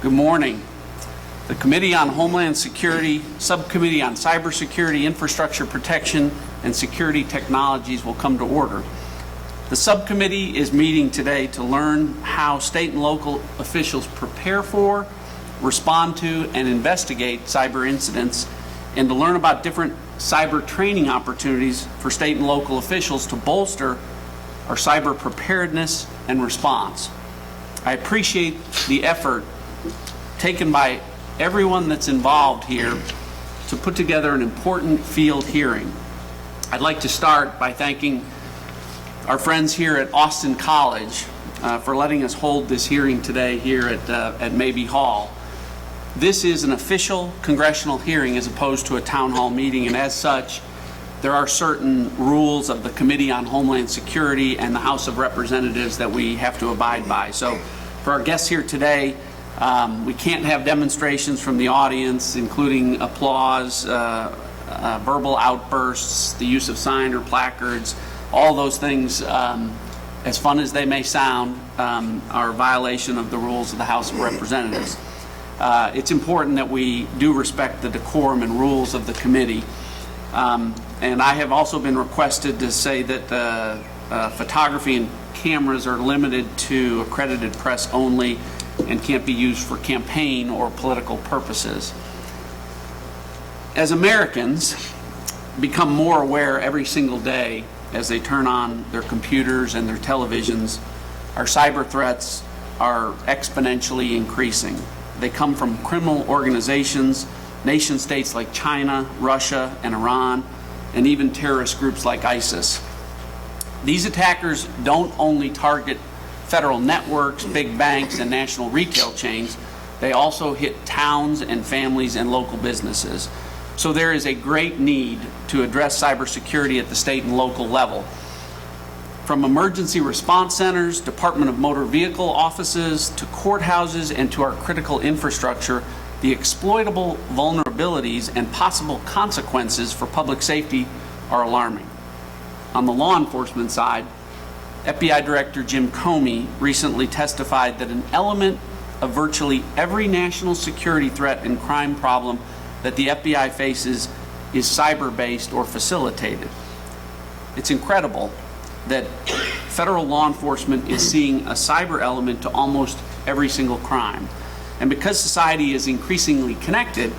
Good morning. The Committee on Homeland Security, Subcommittee on Cybersecurity, Infrastructure Protection, and Security Technologies will come to order. The subcommittee is meeting today to learn how state and local officials prepare for, respond to, and investigate cyber incidents, and to learn about different cyber training opportunities for state and local officials to bolster our cyber preparedness and response. I appreciate the effort taken by everyone that's involved here to put together an important field hearing. I'd like to start by thanking our friends here at Austin College for letting us hold this hearing today here at Mabee Hall. This is an official congressional hearing as opposed to a town hall meeting, and as such, there are certain rules of the Committee on Homeland Security and the House of Representatives that we have to abide by. So for our guests here today, we can't have demonstrations from the audience, including applause, verbal outbursts, the use of sign or placards. All those things, as fun as they may sound, are a violation of the rules of the House of Representatives. It's important that we do respect the decorum and rules of the committee. And I have also been requested to say that photography and cameras are limited to accredited press only and can't be used for campaign or political purposes. As Americans become more aware every single day as they turn on their computers and their televisions, our cyber threats are exponentially increasing. They come from criminal organizations, nation states like China, Russia, and Iran, and even terrorist groups like ISIS. These attackers don't only target federal networks, big banks, and national retail chains. They also hit towns and families and local businesses. So there is a great need to address cybersecurity at the state and local level. From emergency response centers, Department of Motor Vehicle offices, to courthouses, and to our critical infrastructure, the exploitable vulnerabilities and possible consequences for public safety are alarming. On the law enforcement side, FBI Director Jim Comey recently testified that an element of virtually every national security threat and crime problem that the FBI faces is cyber-based or facilitated. It's incredible that federal law enforcement is seeing a cyber element to almost every single crime. And because society is increasingly connected,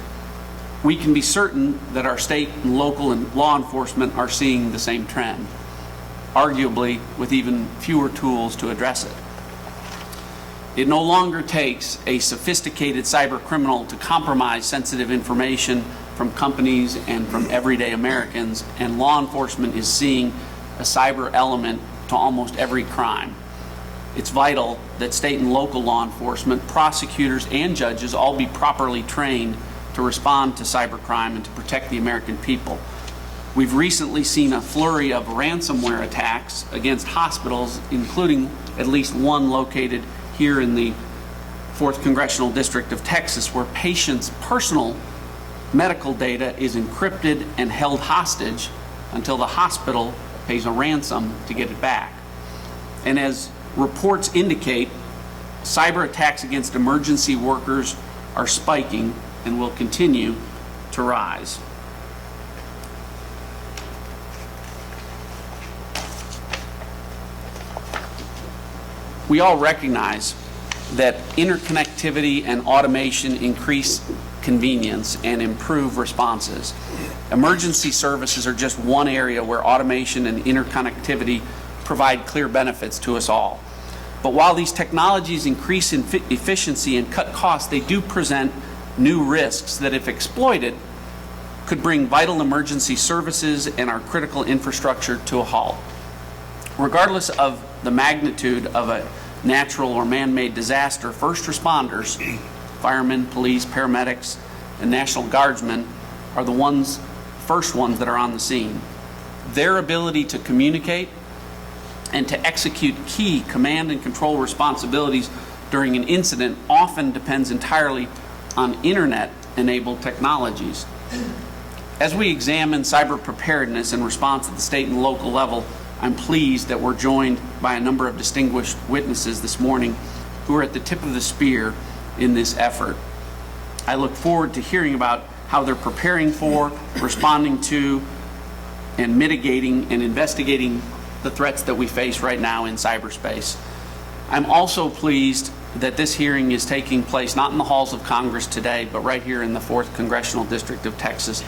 we can be certain that our state and local and law enforcement are seeing the same trend, arguably with even fewer tools to address it. It no longer takes a sophisticated cyber criminal to compromise sensitive information from companies and from everyday Americans, and law enforcement is seeing a cyber element to almost every crime. It's vital that state and local law enforcement, prosecutors, and judges all be properly trained to respond to cybercrime and to protect the American people. We've recently seen a flurry of ransomware attacks against hospitals, including at least one located here in the 4th Congressional District of Texas, where patients' personal medical data is encrypted and held hostage until the hospital pays a ransom to get it back. And as reports indicate, cyber attacks against emergency workers are spiking and will continue to rise. We all recognize that interconnectivity and automation increase convenience and improve responses. Emergency services are just one area where automation and interconnectivity provide clear benefits to us all. But while these technologies increase in efficiency and cut costs, they do present new risks that, if exploited, could bring vital emergency services and our critical infrastructure to a halt. Regardless of the magnitude of a natural or man-made disaster, first responders, firemen, police, paramedics, and National Guardsmen are the first ones that are on the scene. Their ability to communicate and to execute key command and control responsibilities during an incident often depends entirely on internet-enabled technologies. As we examine cyber preparedness and response at the state and local level, I'm pleased that we're joined by a number of distinguished witnesses this morning who are at the tip of the spear in this effort. I look forward to hearing about how they're preparing for, responding to, and mitigating and investigating the threats that we face right now in cyberspace. I'm also pleased that this hearing is taking place not in the halls of Congress today, but right here in the 4th Congressional District of Texas,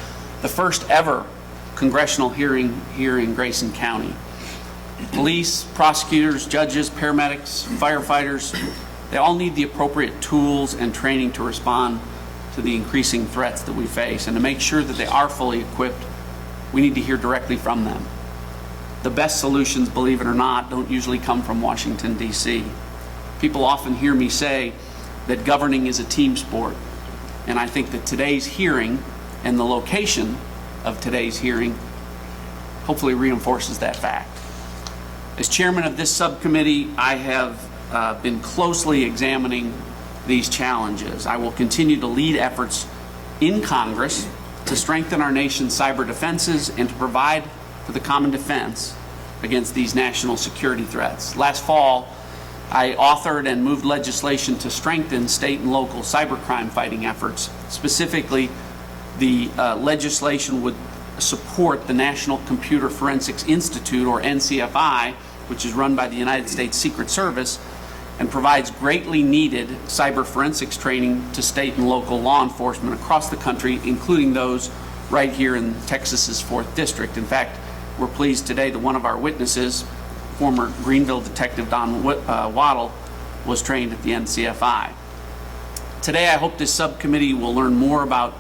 the first ever congressional hearing here in Grayson County. Police, prosecutors, judges, paramedics, firefighters, they all need the appropriate tools and training to respond to the increasing threats that we face. And to make sure that they are fully equipped, we need to hear directly from them. The best solutions, believe it or not, don't usually come from Washington, D.C. People often hear me say that governing is a team sport. And I think that today's hearing and the location of today's hearing hopefully reinforces that fact. As chairman of this subcommittee, I have been closely examining these challenges. I will continue to lead efforts in Congress to strengthen our nation's cyber defenses and to provide for the common defense against these national security threats. Last fall, I authored and moved legislation to strengthen state and local cybercrime fighting efforts. Specifically, the legislation would support the National Computer Forensics Institute, or NCFI, which is run by the United States Secret Service, and provides greatly needed cyber forensics training to state and local law enforcement across the country, including those right here in Texas's 4th District. In fact, we're pleased today that one of our witnesses, former Greenville Detective Don Waddell, was trained at the NCFI. Today, I hope this subcommittee will learn more about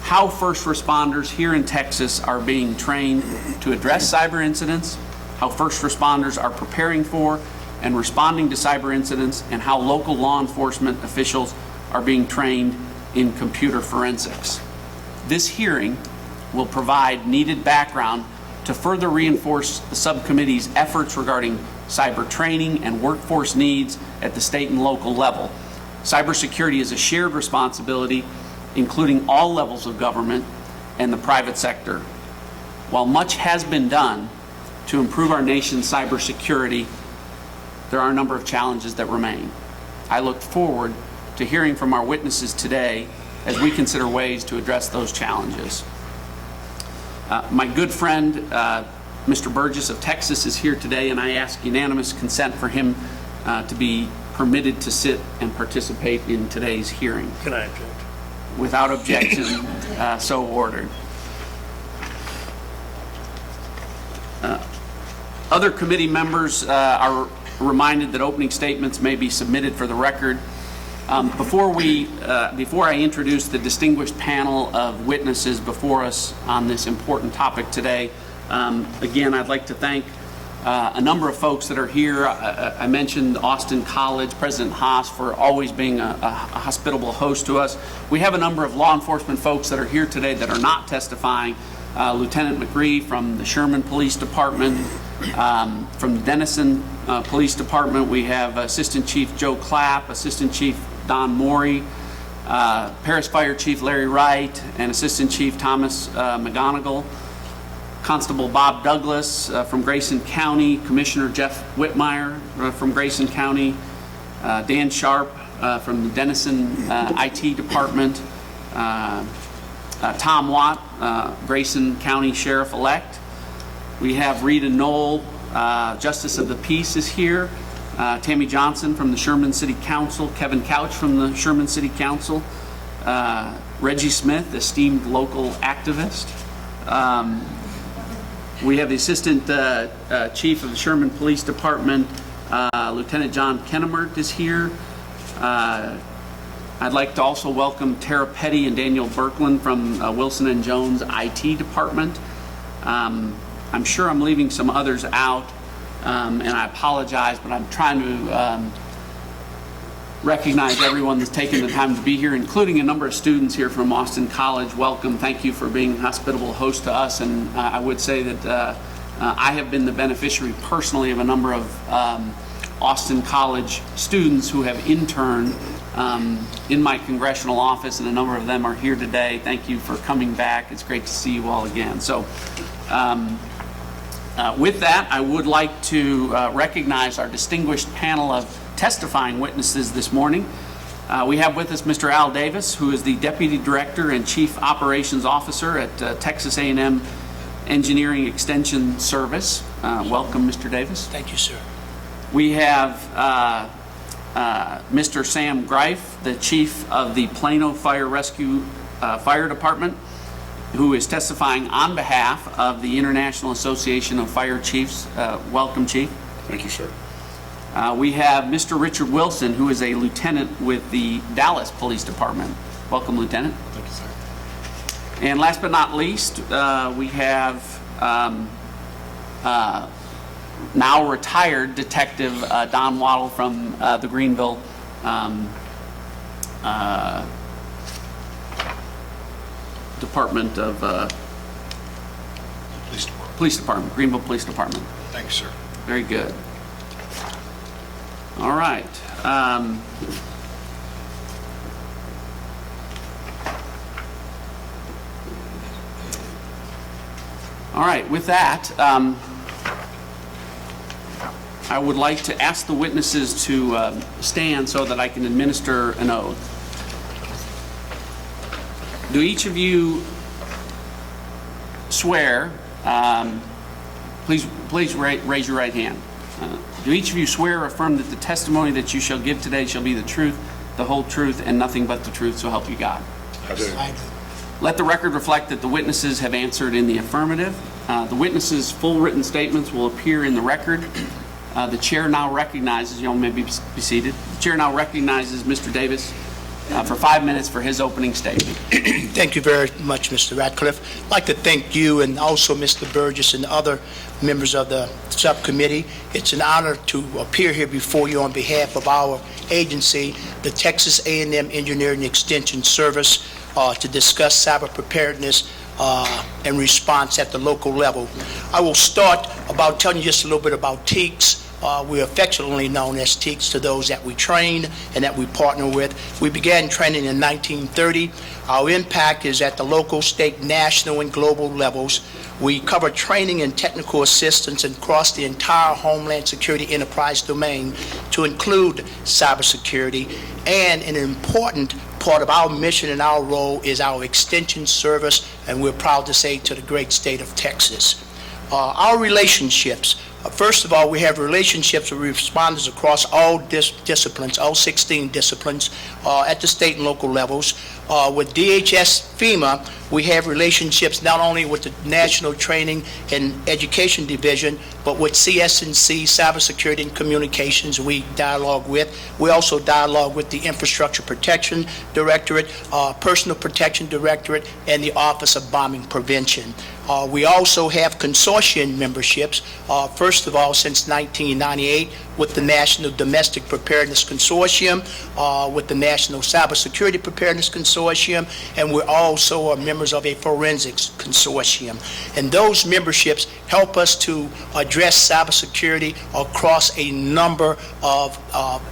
how first responders here in Texas are being trained to address cyber incidents, how first responders are preparing for and responding to cyber incidents, and how local law enforcement officials are being trained in computer forensics. This hearing will provide needed background to further reinforce the subcommittee's efforts regarding cyber training and workforce needs at the state and local level. Cybersecurity is a shared responsibility, including all levels of government and the private sector. While much has been done to improve our nation's cybersecurity, there are a number of challenges that remain. I look forward to hearing from our witnesses today as we consider ways to address those challenges. My good friend, Mr. Burgess of Texas, is here today, and I ask unanimous consent for him to be permitted to sit and participate in today's hearing. Can I object? Without objection, so ordered. Other committee members are reminded that opening statements may be submitted for the record. Before I introduce the distinguished panel of witnesses before us on this important topic today, again, I'd like to thank a number of folks that are here. I mentioned Austin College, President Haas, for always being a hospitable host to us. We have a number of law enforcement folks that are here today that are not testifying. Lieutenant McGree from the Sherman Police Department, from the Denison Police Department, we have Assistant Chief Joe Clapp, Assistant Chief Don Morey, Paris Fire Chief Larry Wright, and Assistant Chief Thomas McGonigal, Constable Bob Douglas from Grayson County, Commissioner Jeff Whitmire from Grayson County, Dan Sharp from the Denison IT Department, Tom Watt, Grayson County Sheriff-elect. We have Rita Knoll, Justice of the Peace, is here. Tammy Johnson from the Sherman City Council, Kevin Couch from the Sherman City Council, Reggie Smith, esteemed local activist. We have the Assistant Chief of the Sherman Police Department, Lieutenant John Kennemert is here. I'd like to also welcome Tara Petty and Daniel Birkland from Wilson & Jones IT Department. I'm sure I'm leaving some others out, and I apologize, but I'm trying to recognize everyone that's taken the time to be here, including a number of students here from Austin College. Welcome. Thank you for being a hospitable host to us. And I would say that I have been the beneficiary personally of a number of Austin College students who have interned in my congressional office, and a number of them are here today. Thank you for coming back. It's great to see you all again. So with that, I would like to recognize our distinguished panel of testifying witnesses this morning. We have with us Mr. Al Davis, who is the Deputy Director and Chief Operations Officer at Texas A&M Engineering Extension Service. Welcome, Mr. Davis. Thank you, sir. We have Mr. Sam Greif, the Chief of the Plano Fire Rescue Fire Department, who is testifying on behalf of the International Association of Fire Chiefs. Welcome, Chief. Thank you, sir. We have Mr. Richard Wilson, who is a lieutenant with the Dallas Police Department. Welcome, Lieutenant. Thank you, sir. And last but not least, we have now retired Detective Don Waddell from the Greenville Department of Police Department, Greenville Police Department. Thanks, sir. Very good. All right. All right, with that, I would like to ask the witnesses to stand so that I can administer an oath. Do each of you swear, please raise your right hand. Do each of you swear or affirm that the testimony that you shall give today shall be the truth, the whole truth, and nothing but the truth, so help you God? I do. I do. Let the record reflect that the witnesses have answered in the affirmative. The witnesses' full written statements will appear in the record. The chair now recognizes, you all may be seated. The chair now recognizes Mr. Davis for 5 minutes for his opening statement. Thank you very much, Mr. Ratcliffe. I'd like to thank you and also Mr. Burgess and other members of the subcommittee. It's an honor to appear here before you on behalf of our agency, the Texas A&M Engineering Extension Service, to discuss cyber preparedness and response at the local level. I will start about telling you just a little bit about TEACS. We're affectionately known as TEACS to those that we train and that we partner with. We began training in 1930. Our impact is at the local, state, national, and global levels. We cover training and technical assistance across the entire Homeland Security enterprise domain to include cybersecurity. And an important part of our mission and our role is our extension service, and we're proud to say to the great state of Texas. Our relationships. First of all, we have relationships with responders across all disciplines, all 16 disciplines, at the state and local levels. With DHS FEMA, we have relationships not only with the National Training and Education Division, but with CS&C, Cybersecurity and Communications, we dialogue with. We also dialogue with the Infrastructure Protection Directorate, Personal Protection Directorate, and the Office of Bombing Prevention. We also have consortium memberships, first of all, since 1998, with the National Domestic Preparedness Consortium, with the National Cybersecurity Preparedness Consortium, and we're also members of a forensics consortium. And those memberships help us to address cybersecurity across a number of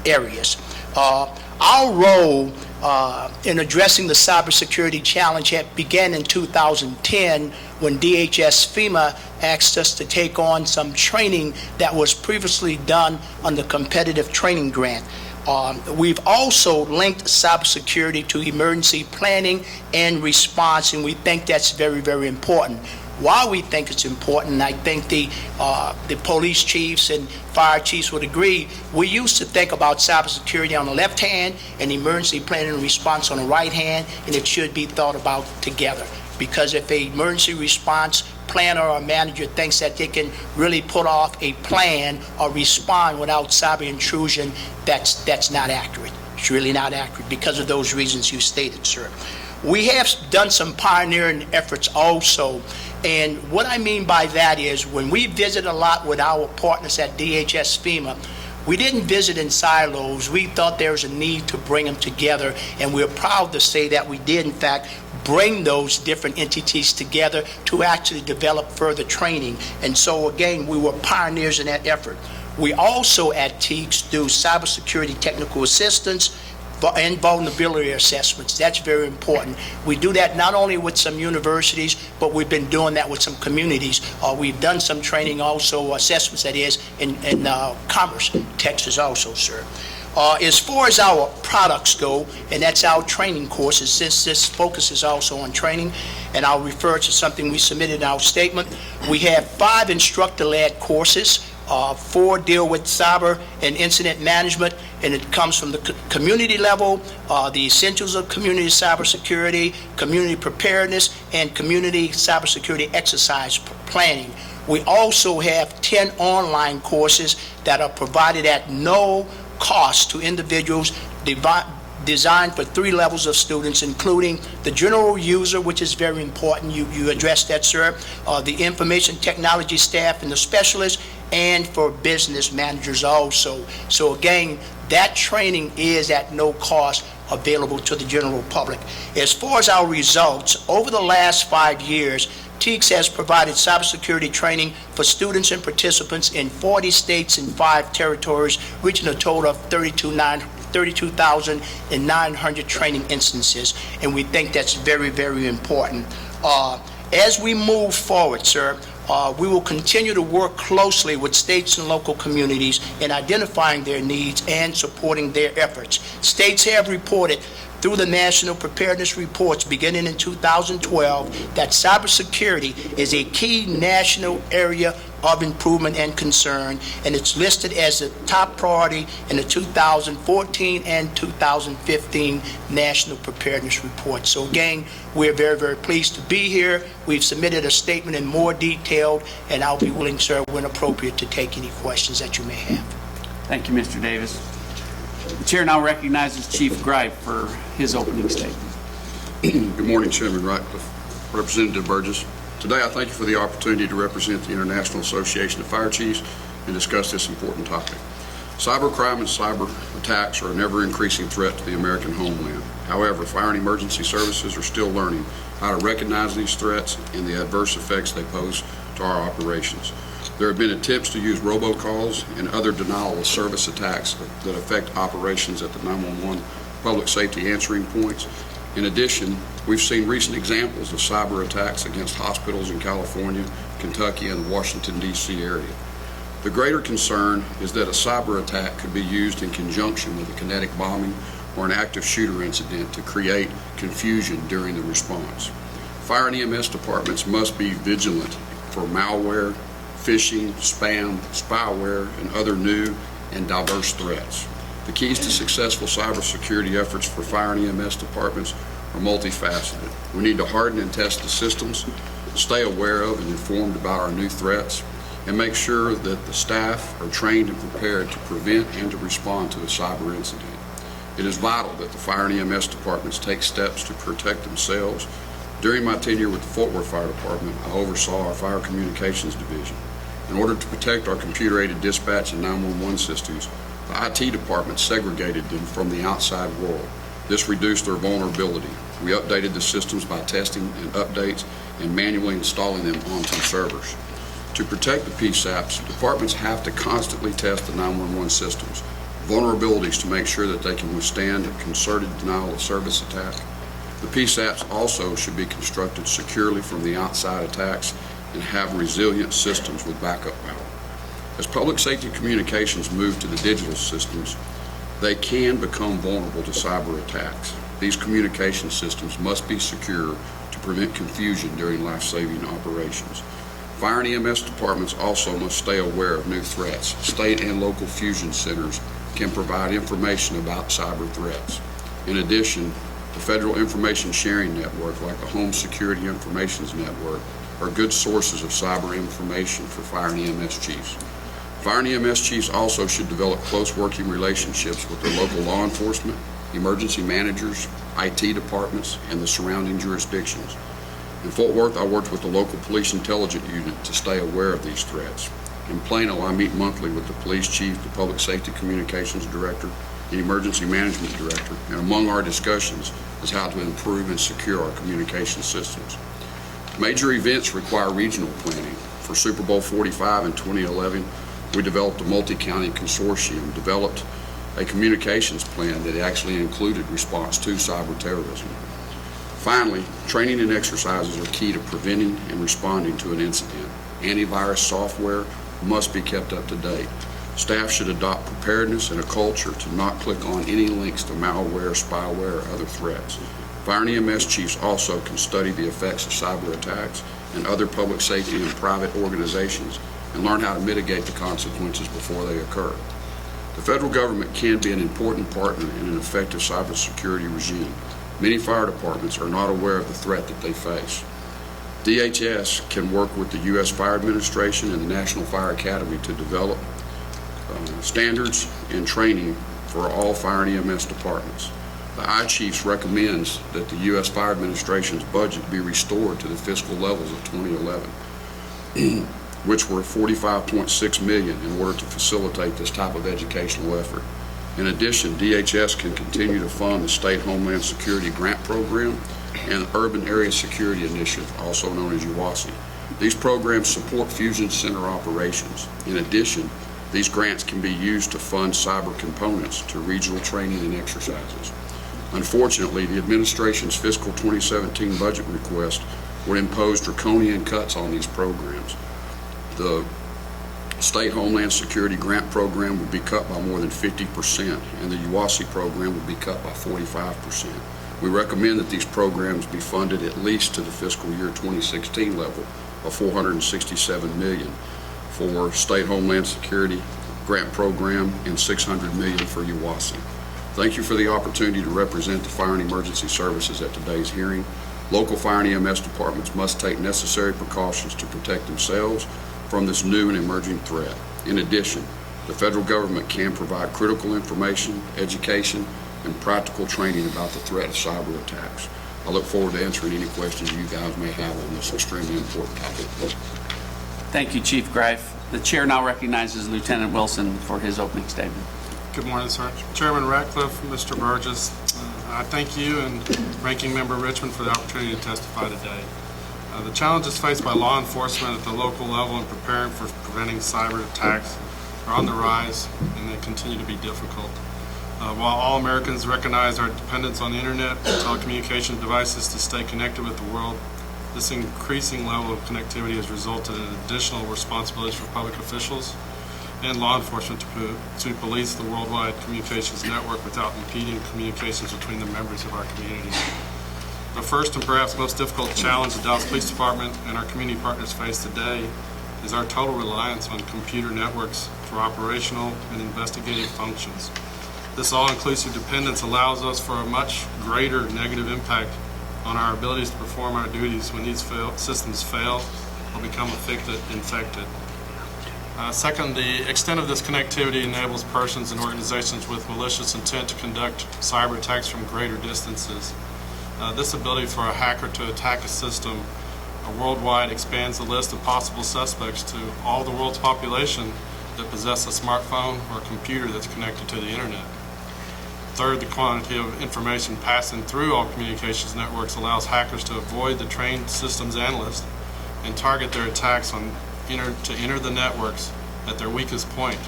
areas. Our role in addressing the cybersecurity challenge began in 2010 when DHS FEMA asked us to take on some training that was previously done under competitive training grant. We've also linked cybersecurity to emergency planning and response, and we think that's very, very important. why we think it's important. And I think the police chiefs and fire chiefs would agree. We used to think about cybersecurity on the left hand and emergency planning and response on the right hand, and it should be thought about together. Because if an emergency response planner or manager thinks that they can really put off a plan or respond without cyber intrusion, that's not accurate. It's really not accurate because of those reasons you stated, sir. We have done some pioneering efforts also, and what I mean by that is when we visit a lot with our partners at DHS FEMA, we didn't visit in silos. We thought there was a need to bring them together, and we're proud to say that we did, in fact, bring those different entities together to actually develop further training. And so, again, we were pioneers in that effort. We also at TEACS do cybersecurity technical assistance and vulnerability assessments. That's very important. We do that not only with some universities, but we've been doing that with some communities. We've done some training also, assessments that is, in Commerce, Texas also, sir. As far as our products go, and that's our training courses, since this focuses also on training, and I'll refer to something we submitted in our statement, we have 5 instructor-led courses. 4 deal with cyber and incident management, and it comes from the community level, the essentials of community cybersecurity, community preparedness, and community cybersecurity exercise planning. We also have 10 online courses that are provided at no cost to individuals, designed for 3 levels of students, including the general user, which is very important. You addressed that, sir. The information technology staff and the specialists, and for business managers also. So again, that training is at no cost available to the general public. As far as our results, over the last 5 years, TEACS has provided cybersecurity training for students and participants in 40 states and 5 territories, reaching a total of 32,900 training instances, and we think that's very, very important. As we move forward, sir, we will continue to work closely with states and local communities in identifying their needs and supporting their efforts. States have reported through the National Preparedness Reports beginning in 2012 that cybersecurity is a key national area of improvement and concern, and it's listed as a top priority in the 2014 and 2015 National Preparedness Report. So again, we're very, very pleased to be here. We've submitted a statement in more detail, and I'll be willing, sir, when appropriate, to take any questions that you may have. Thank you, Mr. Davis. The chair now recognizes Chief Gripe for his opening statement. Good morning, Chairman Ratcliffe, Representative Burgess. Today, I thank you for the opportunity to represent the International Association of Fire Chiefs and discuss this important topic. Cybercrime and cyber attacks are an ever-increasing threat to the American homeland. However, fire and emergency services are still learning how to recognize these threats and the adverse effects they pose to our operations. There have been attempts to use robocalls and other denial of service attacks that affect operations at the 911 public safety answering points. In addition, we've seen recent examples of cyber attacks against hospitals in California, Kentucky, and the Washington, D.C. area. The greater concern is that a cyber attack could be used in conjunction with a kinetic bombing or an active shooter incident to create confusion during the response. Fire and EMS departments must be vigilant for malware, phishing, spam, spyware, and other new and diverse threats. The keys to successful cybersecurity efforts for fire and EMS departments are multifaceted. We need to harden and test the systems, stay aware of and informed about our new threats, and make sure that the staff are trained and prepared to prevent and to respond to a cyber incident. It is vital that the fire and EMS departments take steps to protect themselves. During my tenure with the Fort Worth Fire Department, I oversaw our Fire Communications Division. In order to protect our computer-aided dispatch and 911 systems, the IT department segregated them from the outside world. This reduced their vulnerability. We updated the systems by testing and updates and manually installing them onto servers. To protect the PSAPs, departments have to constantly test the 911 systems, vulnerabilities to make sure that they can withstand a concerted denial of service attack. The PSAPs also should be constructed securely from the outside attacks and have resilient systems with backup power. As public safety communications move to the digital systems, they can become vulnerable to cyber attacks. These communication systems must be secure to prevent confusion during life-saving operations. Fire and EMS departments also must stay aware of new threats. State and local fusion centers can provide information about cyber threats. In addition, the Federal Information Sharing Network, like the Home Security Information Network, are good sources of cyber information for fire and EMS chiefs. Fire and EMS chiefs also should develop close working relationships with their local law enforcement, emergency managers, IT departments, and the surrounding jurisdictions. In Fort Worth, I worked with the local police intelligence unit to stay aware of these threats. In Plano, I meet monthly with the police chief, the public safety communications director, the emergency management director, and among our discussions is how to improve and secure our communication systems. Major events require regional planning. For Super Bowl 45 in 2011, we developed a multi-county consortium, developed a communications plan that actually included response to cyber terrorism. Finally, training and exercises are key to preventing and responding to an incident. Antivirus software must be kept up to date. Staff should adopt preparedness and a culture to not click on any links to malware, spyware, or other threats. Fire and EMS chiefs also can study the effects of cyber attacks and other public safety and private organizations and learn how to mitigate the consequences before they occur. The federal government can be an important partner in an effective cybersecurity regime. Many fire departments are not aware of the threat that they face. DHS can work with the U.S. Fire Administration and the National Fire Academy to develop standards and training for all fire and EMS departments. The I-Chiefs recommends that the U.S. Fire Administration's budget be restored to the fiscal levels of 2011, which were $45.6 million in order to facilitate this type of educational effort. In addition, DHS can continue to fund the State Homeland Security Grant Program and Urban Area Security Initiative, also known as UASI. These programs support fusion center operations. In addition, these grants can be used to fund cyber components to regional training and exercises. Unfortunately, the administration's fiscal 2017 budget request would impose draconian cuts on these programs. The State Homeland Security Grant Program would be cut by more than 50%, and the UASI program would be cut by 45%. We recommend that these programs be funded at least to the fiscal year 2016 level of $467 million for State Homeland Security Grant Program and $600 million for UASI. Thank you for the opportunity to represent the Fire and Emergency Services at today's hearing. Local fire and EMS departments must take necessary precautions to protect themselves from this new and emerging threat. In addition, the federal government can provide critical information, education, and practical training about the threat of cyber attacks. I look forward to answering any questions you guys may have on this extremely important topic. Thank you, Chief Greif. The chair now recognizes Lieutenant Wilson for his opening statement. Good morning, sir. Chairman Ratcliffe, Mr. Burgess, I thank you and Ranking Member Richmond for the opportunity to testify today. The challenges faced by law enforcement at the local level in preparing for preventing cyber attacks are on the rise, and they continue to be difficult. While all Americans recognize our dependence on the internet and telecommunication devices to stay connected with the world, this increasing level of connectivity has resulted in additional responsibilities for public officials and law enforcement to police the worldwide communications network without impeding communications between the members of our community. The first and perhaps most difficult challenge the Dallas Police Department and our community partners face today is our total reliance on computer networks for operational and investigative functions. This all-inclusive dependence allows us for a much greater negative impact on our abilities to perform our duties when these systems fail or become infected. Second, the extent of this connectivity enables persons and organizations with malicious intent to conduct cyber attacks from greater distances. This ability for a hacker to attack a system worldwide expands the list of possible suspects to all the world's population that possess a smartphone or a computer that's connected to the internet. Third, the quantity of information passing through all communications networks allows hackers to avoid the trained systems analysts and target their attacks to enter the networks at their weakest point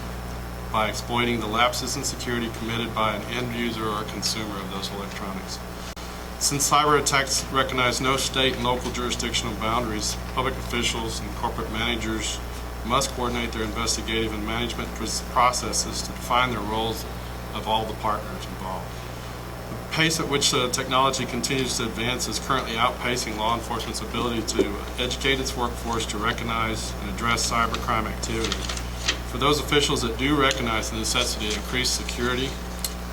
by exploiting the lapses in security committed by an end user or a consumer of those electronics. Since cyber attacks recognize no state and local jurisdictional boundaries, public officials and corporate managers must coordinate their investigative and management processes to define their roles of all the partners involved. pace at which technology continues to advance is currently outpacing law enforcement's ability to educate its workforce to recognize and address cybercrime activity. For those officials that do recognize the necessity to increase security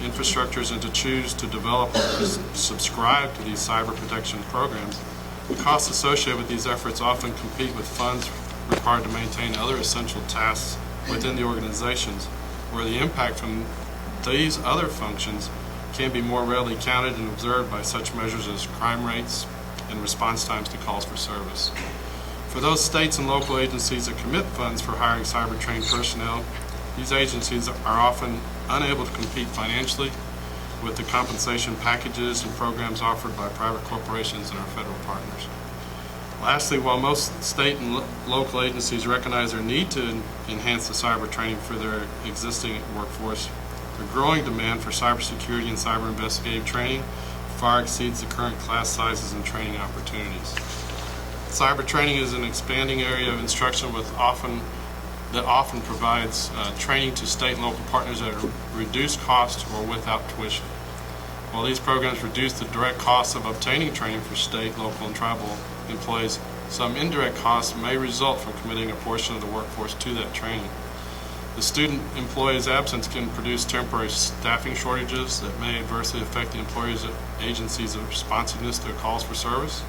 infrastructures and to choose to develop or subscribe to these cyber protection programs, the costs associated with these efforts often compete with funds required to maintain other essential tasks within the organizations, where the impact from these other functions can be more readily counted and observed by such measures as crime rates and response times to calls for service. For those states and local agencies that commit funds for hiring cyber-trained personnel, these agencies are often unable to compete financially with the compensation packages and programs offered by private corporations and our federal partners. Lastly, while most state and local agencies recognize their need to enhance the cyber training for their existing workforce, the growing demand for cybersecurity and cyber investigative training far exceeds the current class sizes and training opportunities. Cyber training is an expanding area of instruction that often provides training to state and local partners at a reduced cost or without tuition. While these programs reduce the direct costs of obtaining training for state, local, and tribal employees, some indirect costs may result from committing a portion of the workforce to that training. The student employee's absence can produce temporary staffing shortages that may adversely affect the employer's agency's responsiveness to calls for service,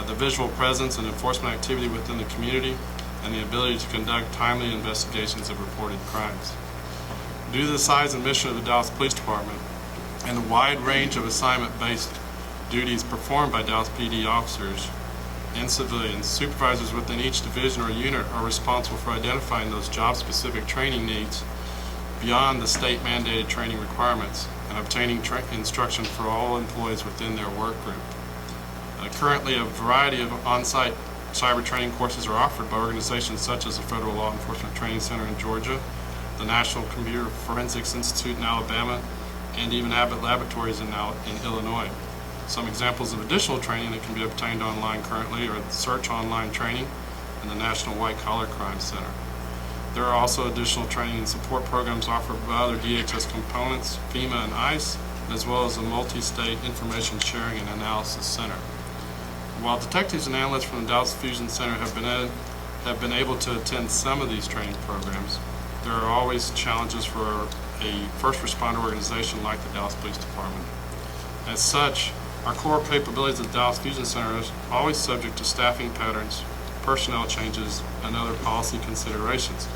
the visual presence and enforcement activity within the community, and the ability to conduct timely investigations of reported crimes. Due to the size and mission of the Dallas Police Department and the wide range of assignment-based duties performed by Dallas PD officers and civilians, supervisors within each division or unit are responsible for identifying those job-specific training needs beyond the state-mandated training requirements and obtaining instruction for all employees within their work group. Currently, a variety of on-site cyber training courses are offered by organizations such as the Federal Law Enforcement Training Center in Georgia, the National Computer Forensics Institute in Alabama, and even Abbott Laboratories in Illinois. Some examples of additional training that can be obtained online currently are the Search Online Training and the National White Collar Crime Center. There are also additional training and support programs offered by other DHS components, FEMA and ICE, as well as the Multi-State Information Sharing and Analysis Center. While detectives and analysts from the Dallas Fusion Center have been able to attend some of these training programs, there are always challenges for a first responder organization like the Dallas Police Department. As such, our core capabilities at the Dallas Fusion Center is always subject to staffing patterns, personnel changes, and other policy considerations.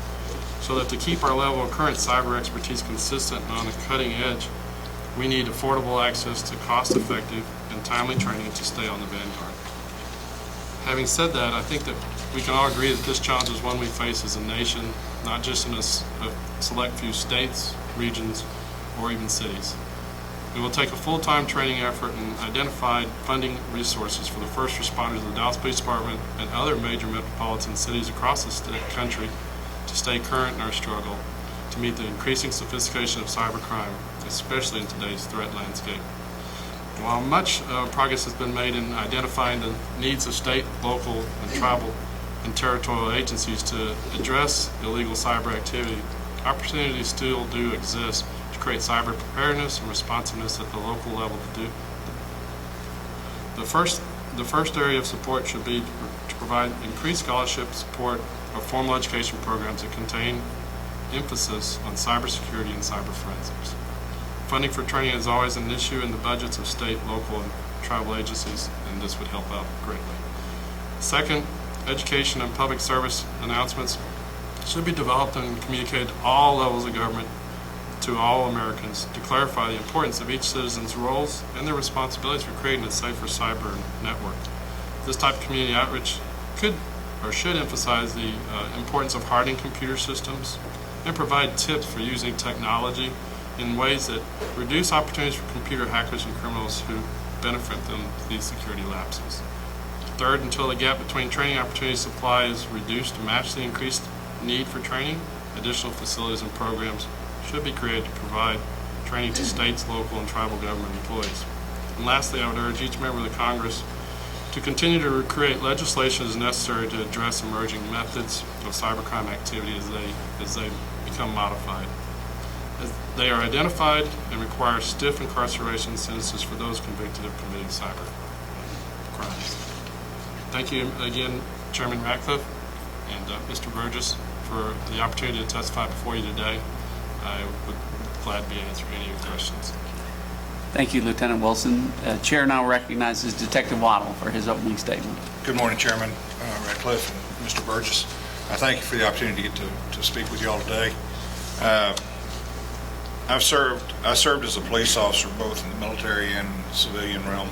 So that to keep our level of current cyber expertise consistent and on the cutting edge, we need affordable access to cost-effective and timely training to stay on the vanguard. Having said that, I think that we can all agree that this challenge is one we face as a nation, not just in a select few states, regions, or even cities. It will take a full-time training effort and identified funding resources for the first responders of the Dallas Police Department and other major metropolitan cities across the country to stay current in our struggle to meet the increasing sophistication of cybercrime, especially in today's threat landscape. While much progress has been made in identifying the needs of state, local, and tribal and territorial agencies to address illegal cyber activity, opportunities still do exist to create cyber preparedness and responsiveness at the local level to do. The first area of support should be to provide increased scholarship support of formal education programs that contain emphasis on cybersecurity and cyber forensics. Funding for training is always an issue in the budgets of state, local, and tribal agencies, and this would help out greatly. Second, education and public service announcements should be developed and communicated to all levels of government, to all Americans, to clarify the importance of each citizen's roles and their responsibilities for creating a safer cyber network. This type of community outreach could or should emphasize the importance of hardening computer systems and provide tips for using technology in ways that reduce opportunities for computer hackers and criminals who benefit from these security lapses. Third, until the gap between training opportunity supply is reduced to match the increased need for training, additional facilities and programs should be created to provide training to states, local, and tribal government employees. And lastly, I would urge each member of the Congress to continue to create legislation as necessary to address emerging methods of cybercrime activity as they become modified. as they are identified and require stiff incarceration sentences for those convicted of committing cyber crimes. Thank you again, Chairman Ratcliffe and Mr. Burgess, for the opportunity to testify before you today. I would gladly answer any of your questions. Thank you, Lieutenant Wilson. Chair now recognizes Detective Waddell for his opening statement. Good morning, Chairman Ratcliffe and Mr. Burgess. I thank you for the opportunity to get to speak with you all today. I served as a police officer both in the military and civilian realm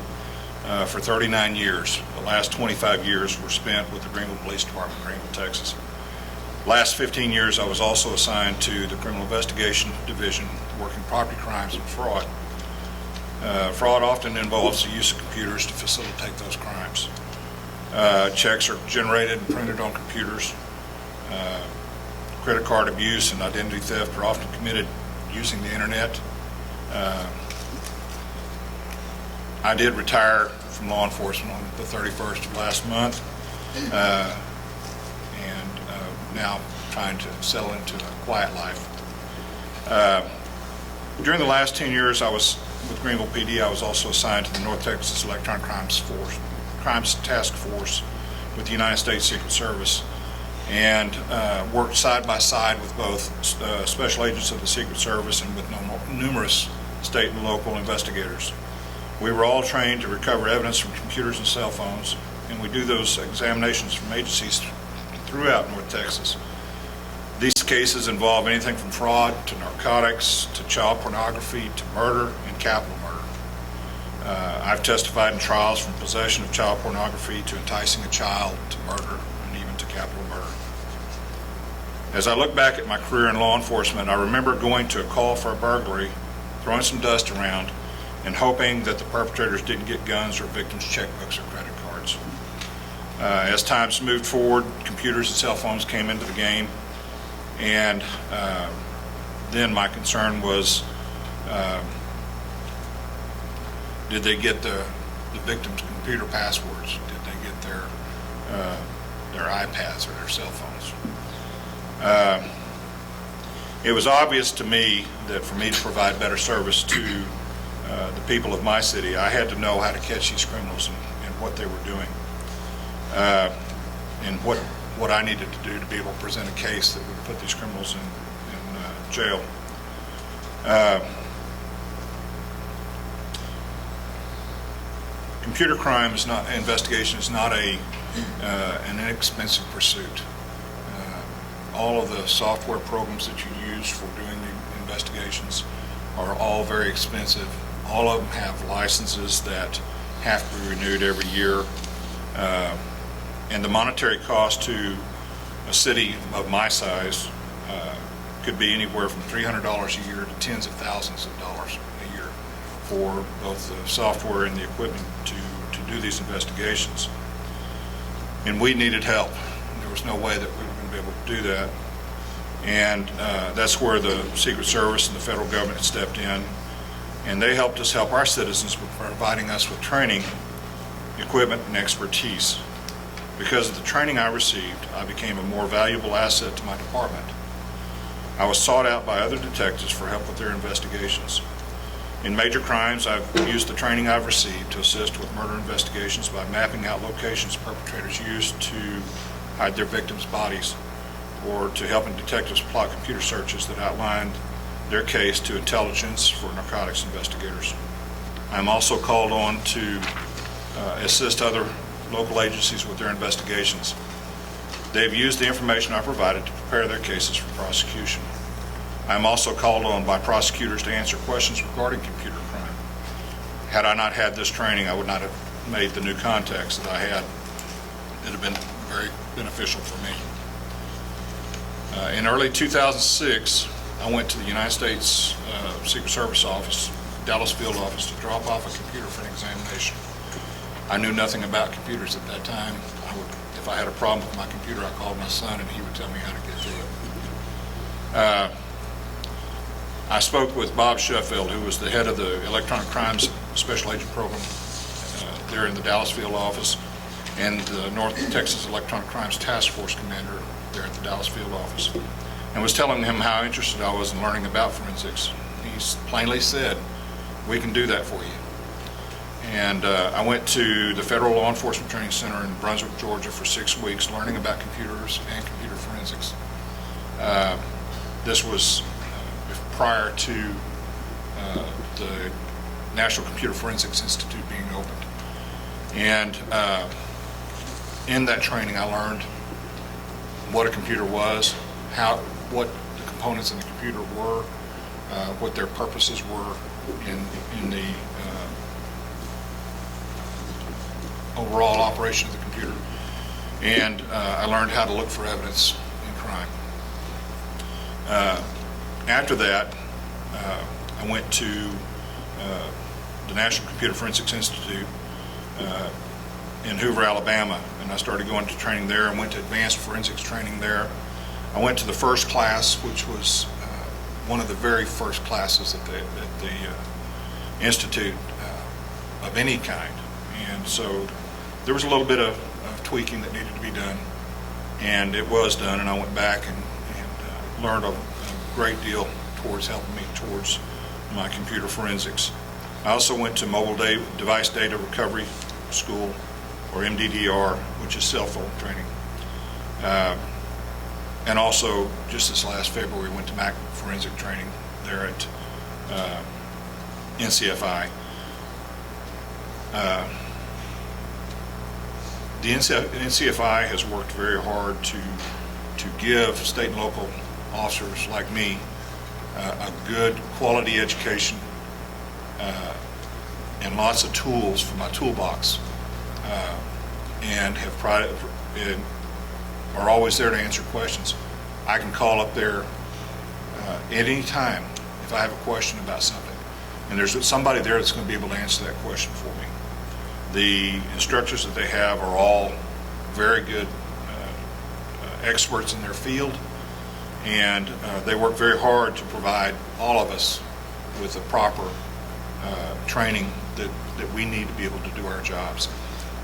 for 39 years. The last 25 years were spent with the Greenville Police Department, Greenville, Texas. Last 15 years, I was also assigned to the Criminal Investigation Division, working property crimes and fraud. Fraud often involves the use of computers to facilitate those crimes. Checks are generated and printed on computers. Credit card abuse and identity theft are often committed using the internet. I did retire from law enforcement on the 31st of last month, and now trying to settle into a quiet life. During the last 10 years I was with Greenville PD, I was also assigned to the North Texas Electronic Crimes Task Force with the United States Secret Service, and worked side by side with both special agents of the Secret Service and with numerous state and local investigators. We were all trained to recover evidence from computers and cell phones, and we do those examinations from agencies throughout North Texas. These cases involve anything from fraud to narcotics to child pornography to murder and capital murder. I've testified in trials from possession of child pornography to enticing a child to murder and even to capital murder. As I look back at my career in law enforcement, I remember going to a call for a burglary, throwing some dust around, and hoping that the perpetrators didn't get guns or victims' checkbooks or credit cards. As times moved forward, computers and cell phones came into the game, and then my concern was, did they get the victims' computer passwords? Did they get their iPads or their cell phones? It was obvious to me that for me to provide better service to the people of my city, I had to know how to catch these criminals and what they were doing, and what I needed to do to be able to present a case that would put these criminals in jail. Computer crime investigation is not an inexpensive pursuit. All of the software programs that you use for doing the investigations are all very expensive. All of them have licenses that have to be renewed every year. And the monetary cost to a city of my size could be anywhere from $300 a year to tens of thousands of dollars a year for both the software and the equipment to do these investigations. And we needed help. There was no way that we were going to be able to do that. And that's where the Secret Service and the federal government had stepped in, and they helped us help our citizens with providing us with training, equipment, and expertise. Because of the training I received, I became a more valuable asset to my department. I was sought out by other detectives for help with their investigations. In major crimes, I've used the training I've received to assist with murder investigations by mapping out locations perpetrators used to hide their victims' bodies, or to helping detectives plot computer searches that outlined their case to intelligence for narcotics investigators. I'm also called on to assist other local agencies with their investigations. They've used the information I provided to prepare their cases for prosecution. I'm also called on by prosecutors to answer questions regarding computer crime. Had I not had this training, I would not have made the new contacts that I had. It would have been very beneficial for me. In early 2006, I went to the United States Secret Service office, Dallas field office, to drop off a computer for an examination. I knew nothing about computers at that time. If I had a problem with my computer, I called my son and he would tell me how to get through it. I spoke with Bob Sheffield, who was the head of the Electronic Crimes Special Agent Program there in the Dallas field office, and the North Texas Electronic Crimes Task Force commander there at the Dallas field office. and was telling him how interested I was in learning about forensics. He plainly said, "We can do that for you." And I went to the Federal Law Enforcement Training Center in Brunswick, Georgia for 6 weeks learning about computers and computer forensics. This was prior to the National Computer Forensics Institute being opened. And in that training, I learned what a computer was, what the components in the computer were, what their purposes were in the overall operation of the computer. And I learned how to look for evidence in crime. After that, I went to the National Computer Forensics Institute in Hoover, Alabama, and I started going to training there and went to advanced forensics training there. I went to the first class, which was one of the very first classes at the Institute of any kind. And so there was a little bit of tweaking that needed to be done, and it was done, and I went back and learned a great deal towards helping me towards my computer forensics. I also went to Mobile Device Data Recovery School, or MDDR, which is cell phone training. And also, just this last February, went to Mac forensic training there at NCFI. The NCFI has worked very hard to give state and local officers like me a good quality education and lots of tools for my toolbox, and are always there to answer questions. I can call up there at any time if I have a question about something, and there's somebody there that's going to be able to answer that question for me. The instructors that they have are all very good experts in their field, and they work very hard to provide all of us with the proper training that we need to be able to do our jobs.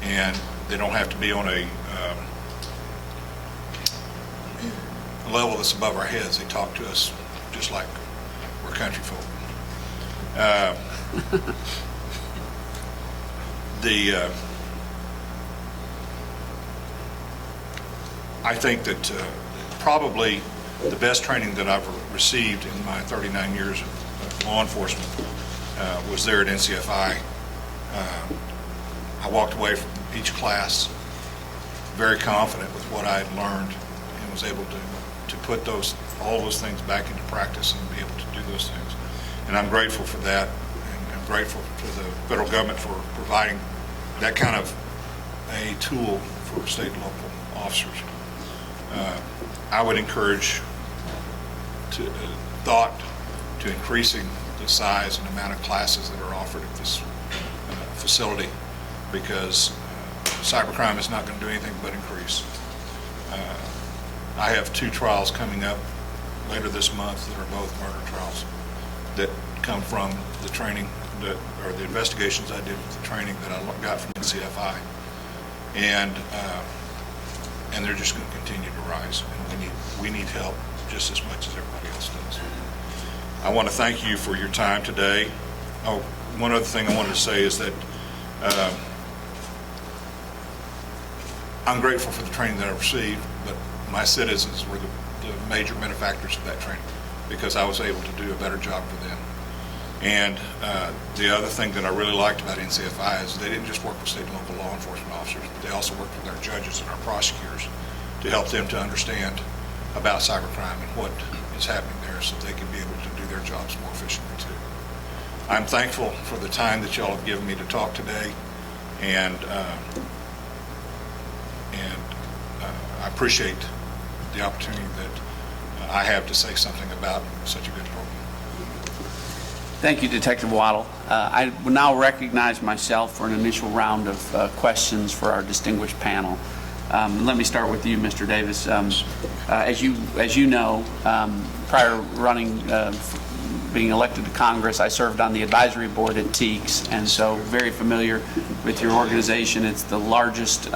And they don't have to be on a level that's above our heads. They talk to us just like we're country folk. I think that probably the best training that I've received in my 39 years of law enforcement was there at NCFI. I walked away from each class very confident with what I had learned and was able to put all those things back into practice and be able to do those things. And I'm grateful for that, and I'm grateful to the federal government for providing that kind of a tool for state and local officers. I would encourage thought to increasing the size and amount of classes that are offered at this facility, because cybercrime is not going to do anything but increase. I have 2 trials coming up later this month that are both murder trials that come from the training or the investigations I did with the training that I got from NCFI, and they're just going to continue to rise, and we need help just as much as everybody else does. I want to thank you for your time today. Oh, one other thing I wanted to say is that I'm grateful for the training that I received, but my citizens were the major benefactors of that training, because I was able to do a better job for them. And the other thing that I really liked about NCFI is they didn't just work with state and local law enforcement officers, but they also worked with our judges and our prosecutors to help them to understand about cybercrime and what is happening there, so they can be able to do their jobs more efficiently too. I'm thankful for the time that y'all have given me to talk today, and I appreciate the opportunity that I have to say something about such a good program. Thank you, Detective Waddell. I will now recognize myself for an initial round of questions for our distinguished panel. Let me start with you, Mr. Davis. As you know, prior running, being elected to Congress, I served on the advisory board at TEEX, and so very familiar with your organization. It's the largest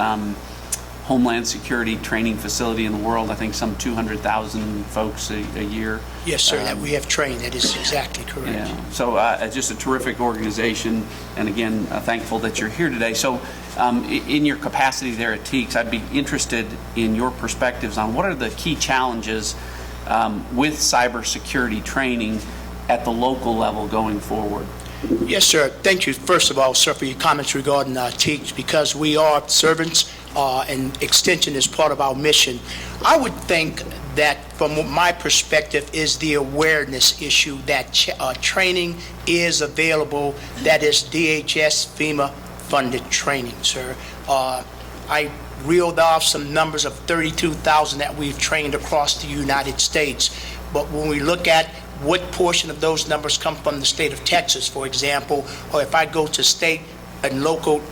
Homeland Security training facility in the world. I think some 200,000 folks a year. Yes, sir, that we have trained. That is exactly correct. Yeah. So just a terrific organization, and again, thankful that you're here today. So in your capacity there at TEEX, I'd be interested in your perspectives on what are the key challenges with cybersecurity training at the local level going forward? Yes, sir. Thank you, first of all, sir, for your comments regarding TEEX, because we are servants and extension is part of our mission. I would think that from my perspective is the awareness issue that training is available, that is DHS, FEMA funded training, sir. I reeled off some numbers of 32,000 that we've trained across the United States. But when we look at what portion of those numbers come from the state of Texas, for example, or if I go to state and local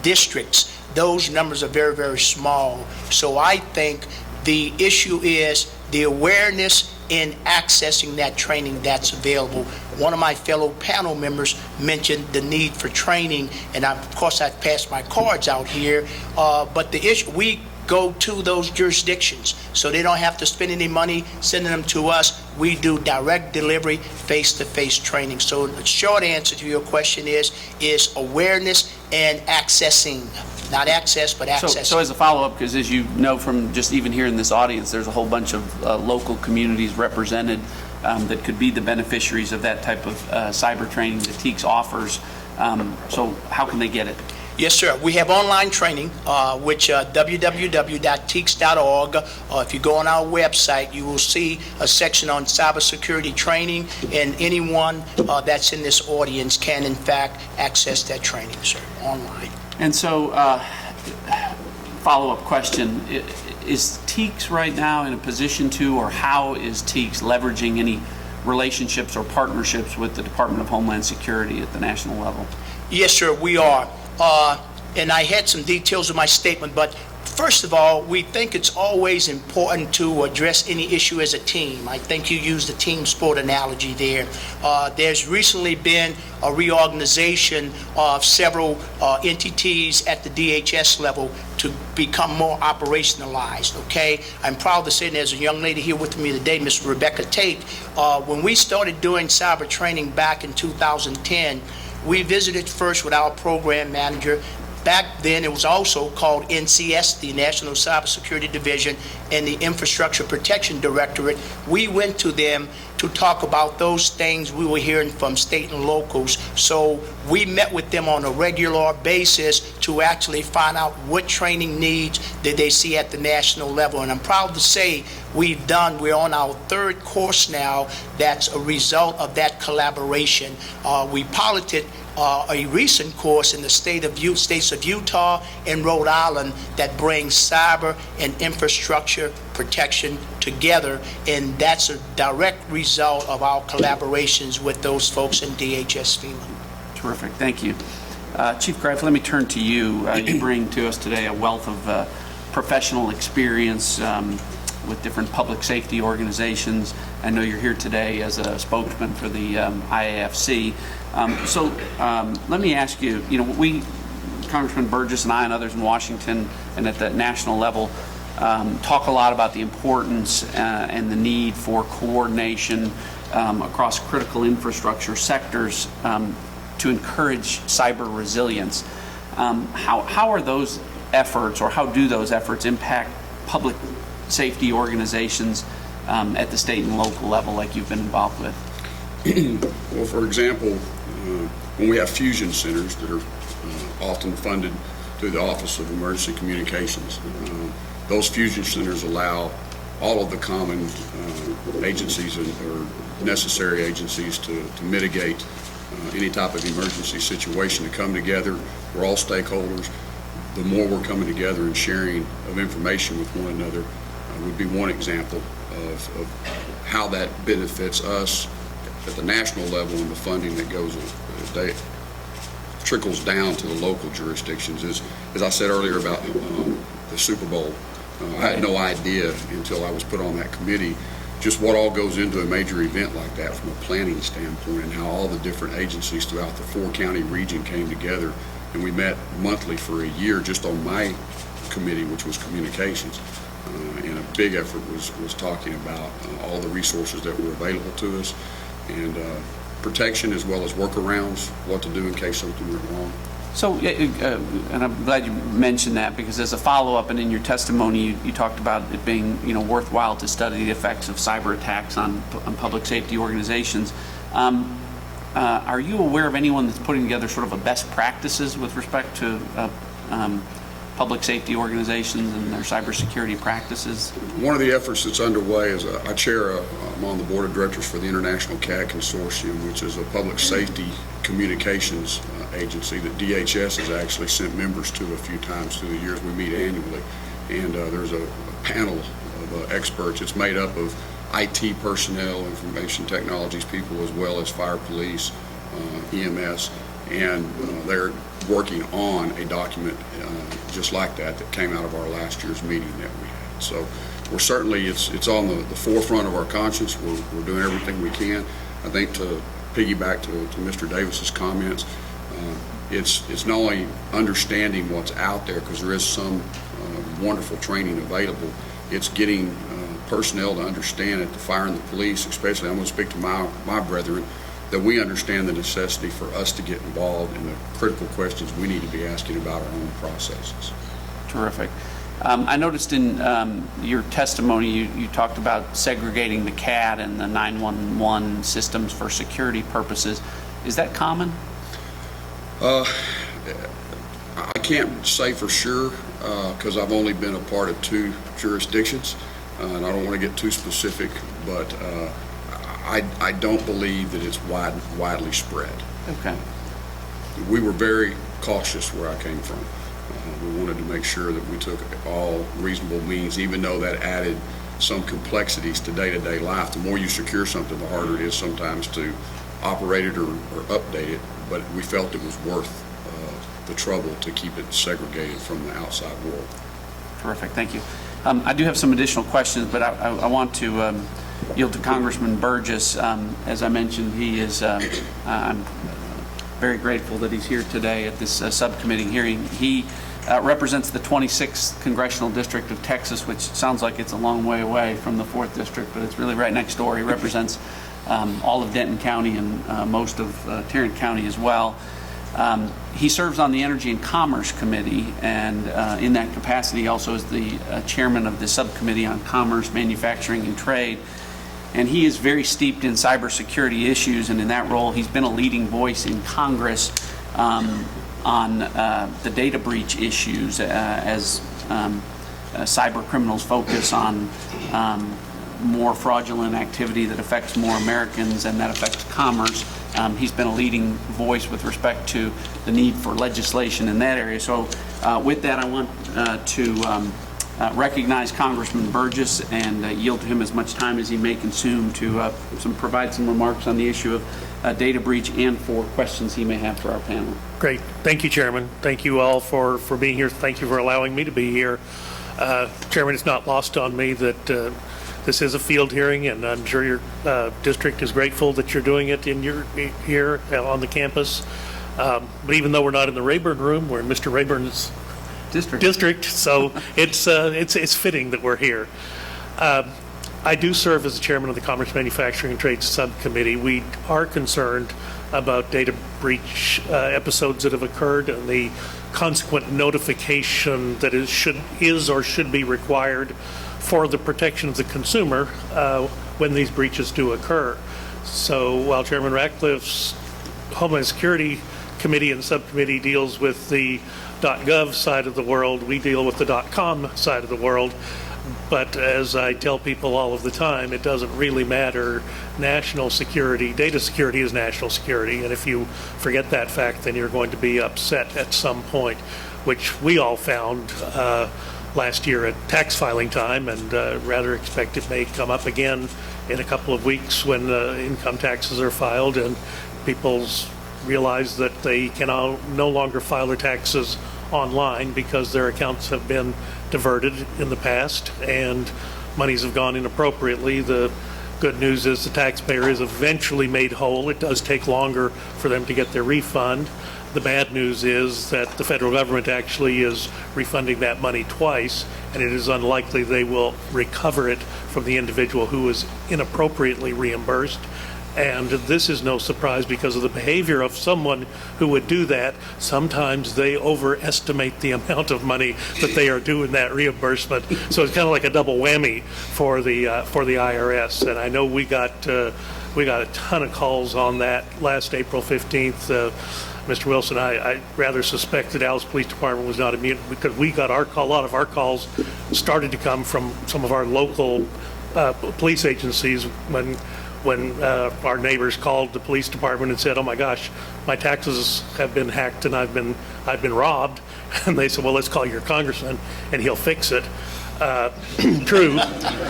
districts, those numbers are very, very small. So I think the issue is the awareness in accessing that training that's available. One of my fellow panel members mentioned the need for training, and of course I've passed my cards out here, but the issue, we go to those jurisdictions, so they don't have to spend any money sending them to us. We do direct delivery, face-to-face training. So the short answer to your question is awareness and accessing. Not access, but accessing. So as a follow-up, because as you know from just even here in this audience, there's a whole bunch of local communities represented that could be the beneficiaries of that type of cyber training that TEEX offers. So how can they get it? Yes, sir. We have online training, which www.teeks.org. If you go on our website, you will see a section on cybersecurity training, and anyone that's in this audience can, in fact, access that training, sir, online. And so, follow-up question, is TEEX right now in a position to, or how is TEEX leveraging any relationships or partnerships with the Department of Homeland Security at the national level? Yes, sir, we are. And I had some details of my statement, but first of all, we think it's always important to address any issue as a team. I think you used the team sport analogy there. There's recently been a reorganization of several entities at the DHS level to become more operationalized, okay? I'm proud to say there's a young lady here with me today, Ms. Rebecca Tate. When we started doing cyber training back in 2010, we visited first with our program manager. Back then, it was also called NCS, the National Cybersecurity Division, and the Infrastructure Protection Directorate. We went to them to talk about those things we were hearing from state and locals. So we met with them on a regular basis to actually find out what training needs did they see at the national level. And I'm proud to say we're on our third course now that's a result of that collaboration. We piloted a recent course in the states of Utah and Rhode Island that brings cyber and infrastructure protection together, and that's a direct result of our collaborations with those folks in DHS FEMA. Terrific, thank you. Chief Greif, let me turn to you. You bring to us today a wealth of professional experience with different public safety organizations. I know you're here today as a spokesman for the IAFC. So let me ask you, Congressman Burgess and I and others in Washington and at the national level talk a lot about the importance and the need for coordination across critical infrastructure sectors to encourage cyber resilience. How are those efforts, or how do those efforts impact public safety organizations at the state and local level like you've been involved with? Well, for example, when we have fusion centers that are often funded through the Office of Emergency Communications, those fusion centers allow all of the common agencies or necessary agencies to mitigate any type of emergency situation to come together. We're all stakeholders. The more we're coming together and sharing of information with one another would be one example of how that benefits us at the national level, and the funding that trickles down to the local jurisdictions. As I said earlier about the Super Bowl, I had no idea until I was put on that committee just what all goes into a major event like that from a planning standpoint, and how all the different agencies throughout the 4-county region came together, and we met monthly for a year just on my subcommittee, which was communications. And a big effort was talking about all the resources that were available to us, and protection as well as workarounds, what to do in case something went wrong. So, and I'm glad you mentioned that, because as a follow-up and in your testimony, you talked about it being, worthwhile to study the effects of cyber attacks on public safety organizations. Are you aware of anyone that's putting together sort of a best practices with respect to public safety organizations and their cybersecurity practices? One of the efforts that's underway is I'm on the board of directors for the International CAD Consortium, which is a public safety communications agency that DHS has actually sent members to a few times through the years. We meet annually, and there's a panel of experts. It's made up of IT personnel, information technologies people, as well as fire, police, EMS, and they're working on a document just like that came out of our last year's meeting that we had. So we're certainly, it's on the forefront of our conscience. We're doing everything we can. I think to piggyback to Mr. Davis's comments, it's not only understanding what's out there, because there is some wonderful training available, it's getting personnel to understand it, the fire and the police especially. I'm going to speak to my brethren, that we understand the necessity for us to get involved in the critical questions we need to be asking about our own processes. Terrific. I noticed in your testimony you talked about segregating the CAD and the 911 systems for security purposes. Is that common? I can't say for sure because I've only been a part of 2 jurisdictions, and I don't want to get too specific, but I don't believe that it's widely spread. Okay. We were very cautious where I came from. We wanted to make sure that we took all reasonable means, even though that added some complexities to day-to-day life. The more you secure something, the harder it is sometimes to operate it or update it, but we felt it was worth the trouble to keep it segregated from the outside world. Terrific, thank you. I do have some additional questions, but I want to yield to Congressman Burgess. As I mentioned, he is, I'm very grateful that he's here today at this subcommittee hearing. He represents the 26th Congressional District of Texas, which sounds like it's a long way away from the 4th District, but it's really right next door. He represents all of Denton County and most of Tarrant County as well. He serves on the Energy and Commerce Committee, and in that capacity he also is the chairman of the Subcommittee on Commerce, Manufacturing, and Trade. And he is very steeped in cybersecurity issues, and in that role he's been a leading voice in Congress on the data breach issues as cyber criminals focus on more fraudulent activity that affects more Americans and that affects commerce. He's been a leading voice with respect to the need for legislation in that area. So with that, I want to recognize Congressman Burgess and yield to him as much time as he may consume to provide some remarks on the issue of data breach and for questions he may have for our panel. Great. Thank you, Chairman. Thank you all for being here. Thank you for allowing me to be here. Chairman, it's not lost on me that this is a field hearing, and I'm sure your district is grateful that you're doing it here on the campus. But even though we're not in the Rayburn room, we're in Mr. Rayburn's district, so it's fitting that we're here. I do serve as the chairman of the Commerce, Manufacturing, and Trade Subcommittee. We are concerned about data breach episodes that have occurred and the consequent notification that is or should be required for the protection of the consumer when these breaches do occur. So while Chairman Ratcliffe's Homeland Security Committee and Subcommittee deals with the .gov side of the world, we deal with the .com side of the world. But as I tell people all of the time, it doesn't really matter. National security, data security is national security, and if you forget that fact, then you're going to be upset at some point, which we all found last year at tax filing time, and rather expect it may come up again in a couple of weeks when income taxes are filed and people realize that they can no longer file their taxes online because their accounts have been diverted in the past and monies have gone inappropriately. The good news is the taxpayer is eventually made whole. It does take longer for them to get their refund, The bad news is that the federal government actually is refunding that money twice, and it is unlikely they will recover it from the individual who was inappropriately reimbursed. And this is no surprise because of the behavior of someone who would do that. Sometimes they overestimate the amount of money that they are due in that reimbursement. So it's kind of like a double whammy for the IRS. And I know we got a ton of calls on that last April 15th. Mr. Wilson, I rather suspect the Dallas Police Department was not immune because we got a lot of our calls started to come from some of our local police agencies when our neighbors called the police department and said, "Oh my gosh, my taxes have been hacked and I've been robbed," and they said, "Well, let's call your congressman and he'll fix it." True,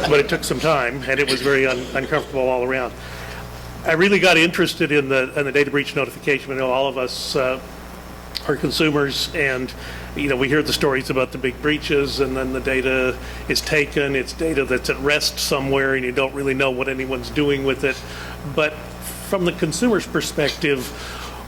but it took some time and it was very uncomfortable all around. I really got interested in the data breach notification. I know all of us are consumers, and we hear the stories about the big breaches, and then the data is taken. It's data that's at rest somewhere, and you don't really know what anyone's doing with it. But from the consumer's perspective,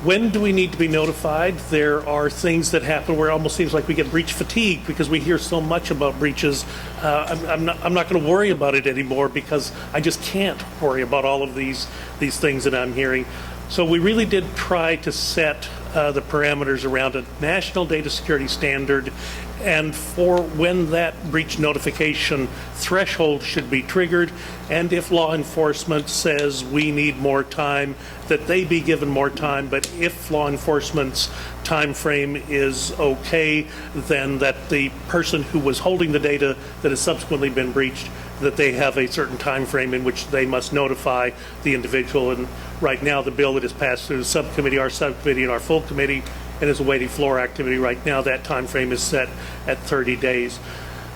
when do we need to be notified? There are things that happen where it almost seems like we get breach fatigue because we hear so much about breaches. I'm not going to worry about it anymore because I just can't worry about all of these things that I'm hearing. So we really did try to set the parameters around a national data security standard and for when that breach notification threshold should be triggered, and if law enforcement says we need more time, that they be given more time, but if law enforcement's time frame is okay, then that the person who was holding the data that has subsequently been breached, that they have a certain time frame in which they must notify the individual. And right now the bill that is passed through the subcommittee, our subcommittee, and our full committee, and is awaiting floor activity right now, that time frame is set at 30 days.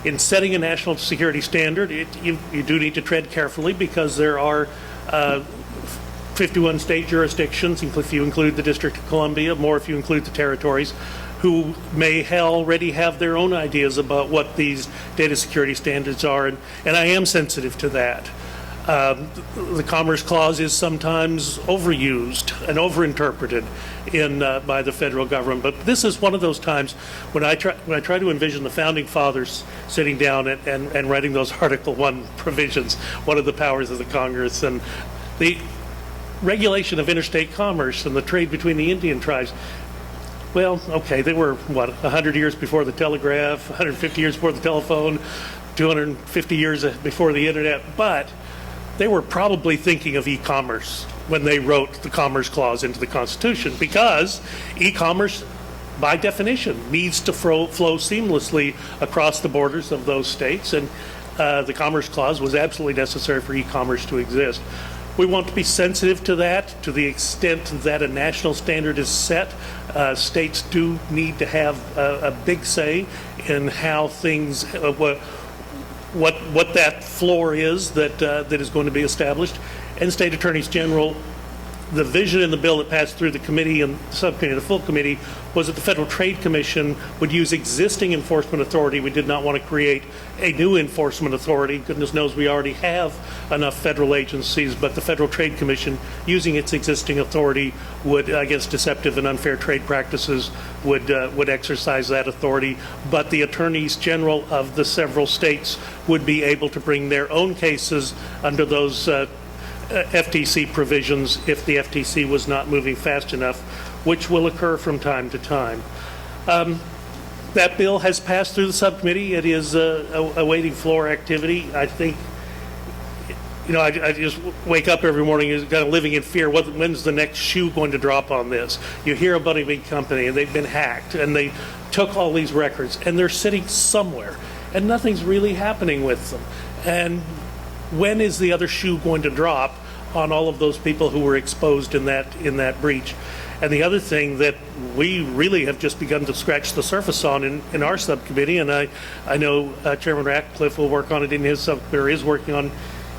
In setting a national security standard, you do need to tread carefully because there are 51 state jurisdictions, if you include the District of Columbia, more if you include the territories, who may already have their own ideas about what these data security standards are, and I am sensitive to that. The Commerce Clause is sometimes overused and overinterpreted by the federal government, but this is one of those times when I try to envision the founding fathers sitting down and writing those Article 1 provisions, one of the powers of the Congress, and the regulation of interstate commerce and the trade between the Indian tribes. Well, okay, they were, 100 years before the telegraph, 150 years before the telephone, 250 years before the internet, but they were probably thinking of e-commerce when they wrote the Commerce Clause into the Constitution, because e-commerce, by definition, needs to flow seamlessly across the borders of those states, and the Commerce Clause was absolutely necessary for e-commerce to exist. We want to be sensitive to that to the extent that a national standard is set. States do need to have a big say in how things, what that floor is that is going to be established. And state attorneys general, the vision in the bill that passed through the committee and the subcommittee and the full committee was that the Federal Trade Commission would use existing enforcement authority. We did not want to create a new enforcement authority. Goodness knows we already have enough federal agencies, but the Federal Trade Commission, using its existing authority, would, against deceptive and unfair trade practices, would exercise that authority. But the attorneys general of the several states would be able to bring their own cases under those FTC provisions if the FTC was not moving fast enough, which will occur from time to time. That bill has passed through the subcommittee. It is awaiting floor activity. I think, I just wake up every morning kind of living in fear. When's the next shoe going to drop on this? You hear about a big company and they've been hacked and they took all these records and they're sitting somewhere and nothing's really happening with them. And when is the other shoe going to drop on all of those people who were exposed in that breach? And the other thing that we really have just begun to scratch the surface on in our subcommittee, and I know Chairman Ratcliffe will work on it in his subcommittee, or is working on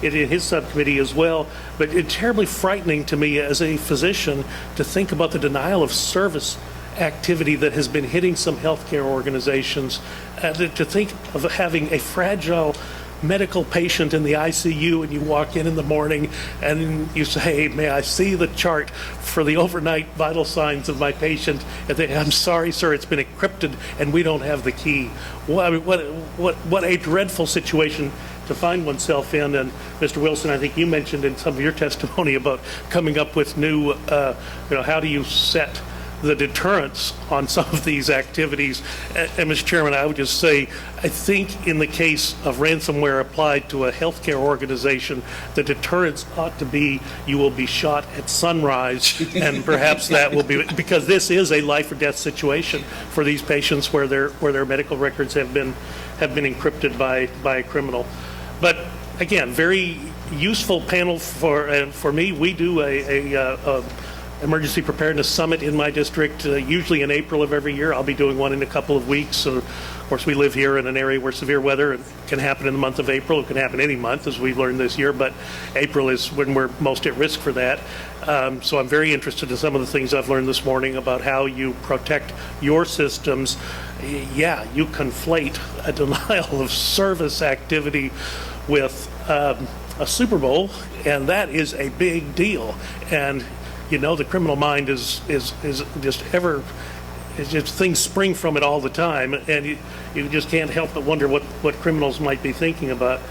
it in his subcommittee as well, but it's terribly frightening to me as a physician to think about the denial of service activity that has been hitting some healthcare organizations, to think of having a fragile medical patient in the ICU and you walk in the morning and you say, hey, may I see the chart for the overnight vital signs of my patient? And they, I'm sorry, sir, it's been encrypted and we don't have the key. Well, I mean, what a dreadful situation to find oneself in. And Mr. Wilson, I think you mentioned in some of your testimony about coming up with new, how do you set the deterrence on some of these activities. And Mr. Chairman, I would just say, I think in the case of ransomware applied to a healthcare organization, the deterrence ought to be you will be shot at sunrise, and perhaps that will be, because this is a life or death situation for these patients where their medical records have been encrypted by a criminal. But again, very useful panel for me. We do a Emergency Preparedness Summit in my district, usually in April of every year. I'll be doing one in a couple of weeks. Of course, we live here in an area where severe weather can happen in the month of April. It can happen any month, as we've learned this year, but April is when we're most at risk for that. So I'm very interested in some of the things I've learned this morning about how you protect your systems. Yeah, you conflate a denial of service activity with a Super Bowl, and that is a big deal. And the criminal mind is just things spring from it all the time, and you just can't help but wonder what criminals might be thinking about.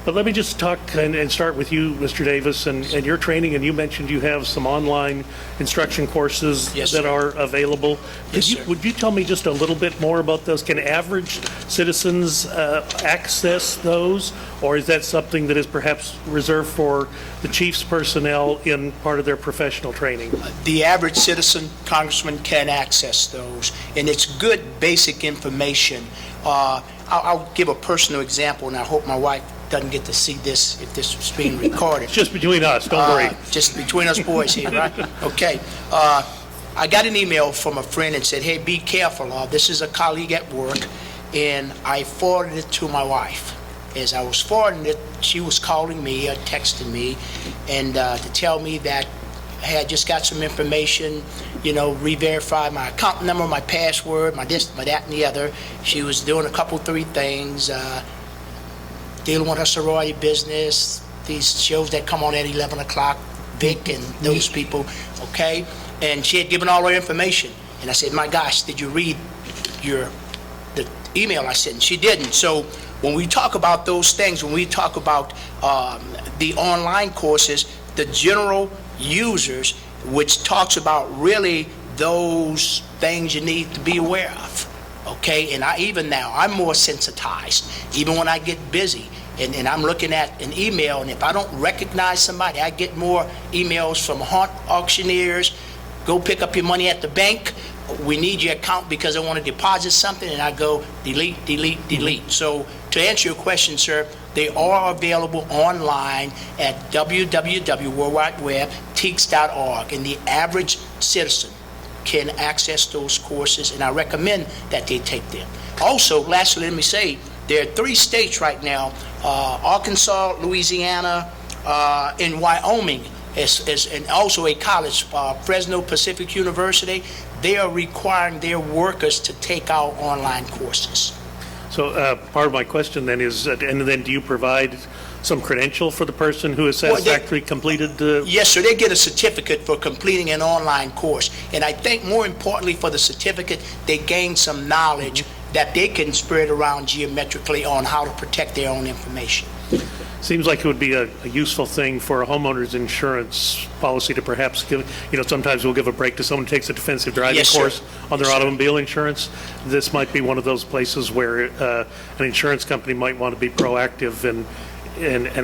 But let me just talk and start with you, Mr. Davis, and your training. And you mentioned you have some online instruction courses that are available. Would you tell me just a little bit more about those? Can average citizens access those, or is that something that is perhaps reserved for the chief's personnel in part of their professional training? The average citizen, Congressman, can access those, and it's good basic information. I'll give a personal example, and I hope my wife doesn't get to see this if this is being recorded. It's just between us, don't worry. Just between us boys here, right? Okay. I got an email from a friend and said, hey, be careful. This is a colleague at work, and I forwarded it to my wife. As I was forwarding it, she was calling me or texting me and to tell me that I had just got some information, re-verify my account number, my password, my this, my that, and the other. She was doing a couple, three things, dealing with her sorority business, these shows that come on at 11 o'clock, Vic and those people, okay? And she had given all her information. And I said, my gosh, did you read the email I sent? And she didn't. So when we talk about those things, when we talk about the online courses, the general users, which talks about really those things you need to be aware of. Okay, and I'm more sensitized. Even when I get busy and I'm looking at an email, and if I don't recognize somebody, I get more emails from haunt auctioneers. Go pick up your money at the bank. We need your account because I want to deposit something, and I go delete, delete, delete. So to answer your question, sir, they are available online at www.worldwideweb.teaks.org, and the average citizen can access those courses, and I recommend that they take them. Also, lastly, let me say, there are 3 states right now, Arkansas, Louisiana, and Wyoming, and also a college, Fresno Pacific University. They are requiring their workers to take our online courses. So part of my question then is, and then do you provide some credential for the person who has satisfactorily completed the... Yes, sir. They get a certificate for completing an online course. And I think more importantly for the certificate, they gain some knowledge that they can spread around geometrically on how to protect their own information. Seems like it would be a useful thing for a homeowner's insurance policy to perhaps give, sometimes we'll give a break to someone who takes a defensive driving course on their automobile insurance. This might be one of those places where an insurance company might want to be proactive, and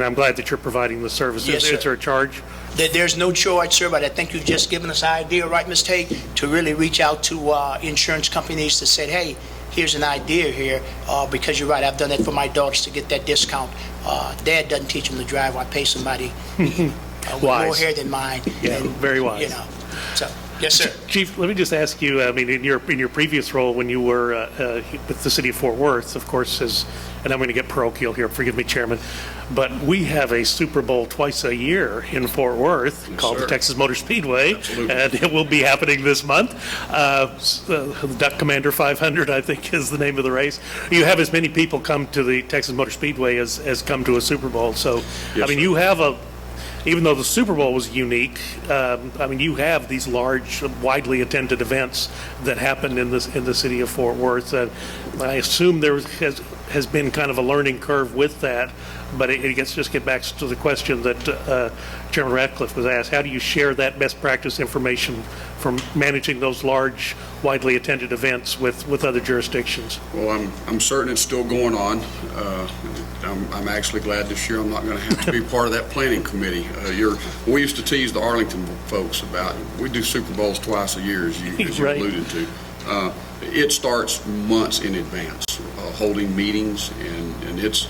I'm glad that you're providing the services. Yes, sir. Is there a charge? There's no charge, sir, but I think you've just given us an idea, right, Ms. Tate, to really reach out to insurance companies to say, hey, here's an idea here, because you're right, I've done that for my daughters to get that discount. Dad doesn't teach them to drive. I pay somebody with more hair than mine. Yeah, very wise. So, yes, sir. Chief, let me just ask you, in your previous role when you were with the city of Fort Worth, of course, as and I'm going to get parochial here, forgive me, Chairman, but we have a Super Bowl twice a year in Fort Worth called the sir. Texas Motor Speedway, Absolutely. and it will be happening this month. The Duck Commander 500, I think, is the name of the race. You have as many people come to the Texas Motor Speedway as come to a Super Bowl. So, Yes, I mean, sir. you have even though the Super Bowl was unique, I mean, you have these large, widely attended events that happen in the city of Fort Worth. I assume there has been kind of a learning curve with that, but it get back to the question that Chairman Ratcliffe was asked. How do you share that best practice information from managing those large, widely attended events with other jurisdictions? Well, I'm certain it's still going on. I'm actually glad this year I'm not going to have to be part of that planning committee. We used to tease the Arlington folks about, we do Super Bowls twice a year, as you Right. alluded to. It starts months in advance, holding meetings, and it's,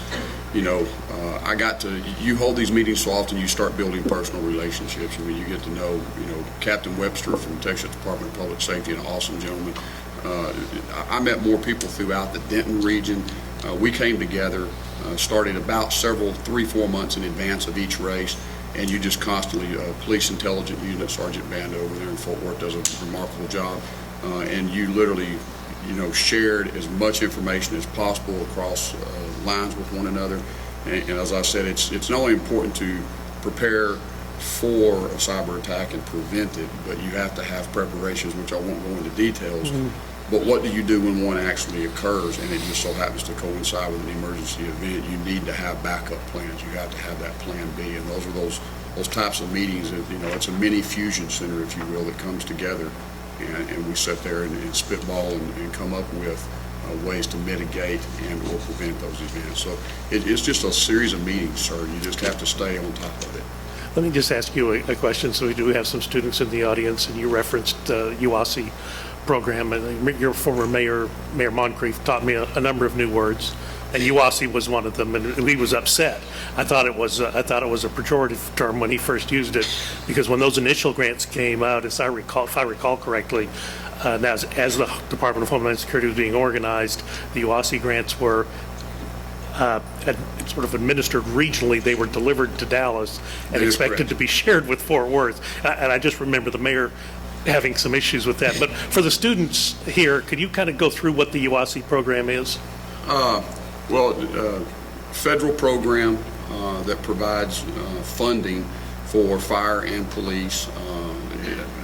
you hold these meetings so often you start building personal relationships. I mean, you get to know, Captain Webster from Texas Department of Public Safety, an awesome gentleman. I met more people throughout the Denton region. We came together, started about 3-4 months in advance of each race, and you just constantly, Police Intelligence Unit, Sergeant Banda over there in Fort Worth does a remarkable job, and you literally, shared as much information as possible across lines with one another. And as I said, it's not only important to prepare for a cyber attack and prevent it, but you have to have preparations, which I won't go into details. But what do you do when one actually occurs and it just so happens to coincide with an emergency event? You need to have backup plans. You have to have that plan B, and those are those types of meetings that, it's a mini fusion center, if you will, that comes together, and we sit there and spitball and come up with ways to mitigate and or prevent those events. So it's just a series of meetings, sir. You just have to stay on top of it. Let me just ask you a question. So we do have some students in the audience, and you referenced UASI program, and your former Mayor Moncrief taught me a number of new words, and UASI was one of them, and he was upset. I thought it was a pejorative term when he first used it, because when those initial grants came out, if I recall correctly, now as the Department of Homeland Security was being organized, the UASI grants were sort of administered regionally. They were delivered to Dallas and That is expected correct. to be shared with Fort Worth. And I just remember the mayor having some issues with that. But for the students here, could you kind of go through what the UASI program is? Federal program that provides funding for fire and police,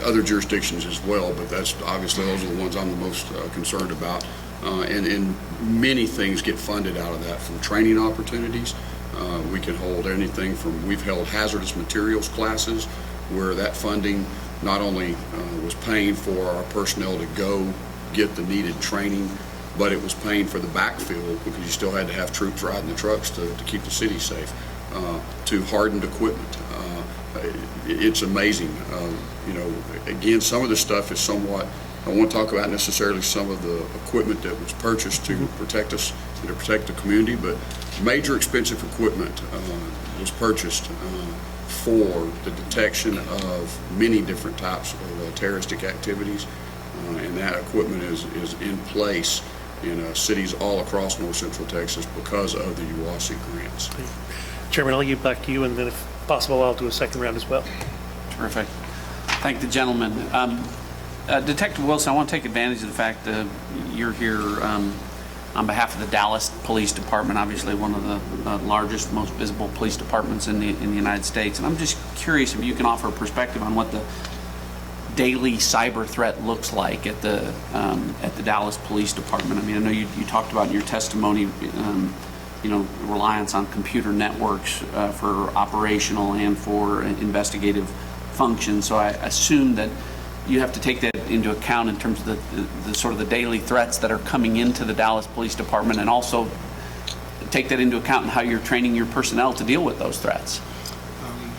other jurisdictions as well, but those are the ones I'm the most concerned about. And many things get funded out of that, from training opportunities. We can hold anything from, we've held hazardous materials classes where that funding not only was paying for our personnel to go get the needed training, but it was paying for the backfill, because you still had to have troops riding the trucks to keep the city safe, to hardened equipment. It's amazing. Again, some of the stuff is somewhat, I won't talk about necessarily some of the equipment that was purchased to protect us and to protect the community, but major expensive equipment was purchased for the detection of many different types of terroristic activities, and that equipment is in place in cities all across north central Texas because of the UASI grants. Chairman, I'll give back to you, and then if possible, I'll do a second round as well. Terrific. Thank the gentleman. Detective Wilson, I want to take advantage of the fact that you're here on behalf of the Dallas Police Department, obviously one of the largest, most visible police departments in the United States. And I'm just curious if you can offer a perspective on what the daily cyber threat looks like at the Dallas Police Department. I mean, I know you talked about in your testimony, reliance on computer networks for operational and for investigative functions. So I assume that you have to take that into account in terms of the sort of the daily threats that are coming into the Dallas Police Department, and also take that into account in how you're training your personnel to deal with those threats.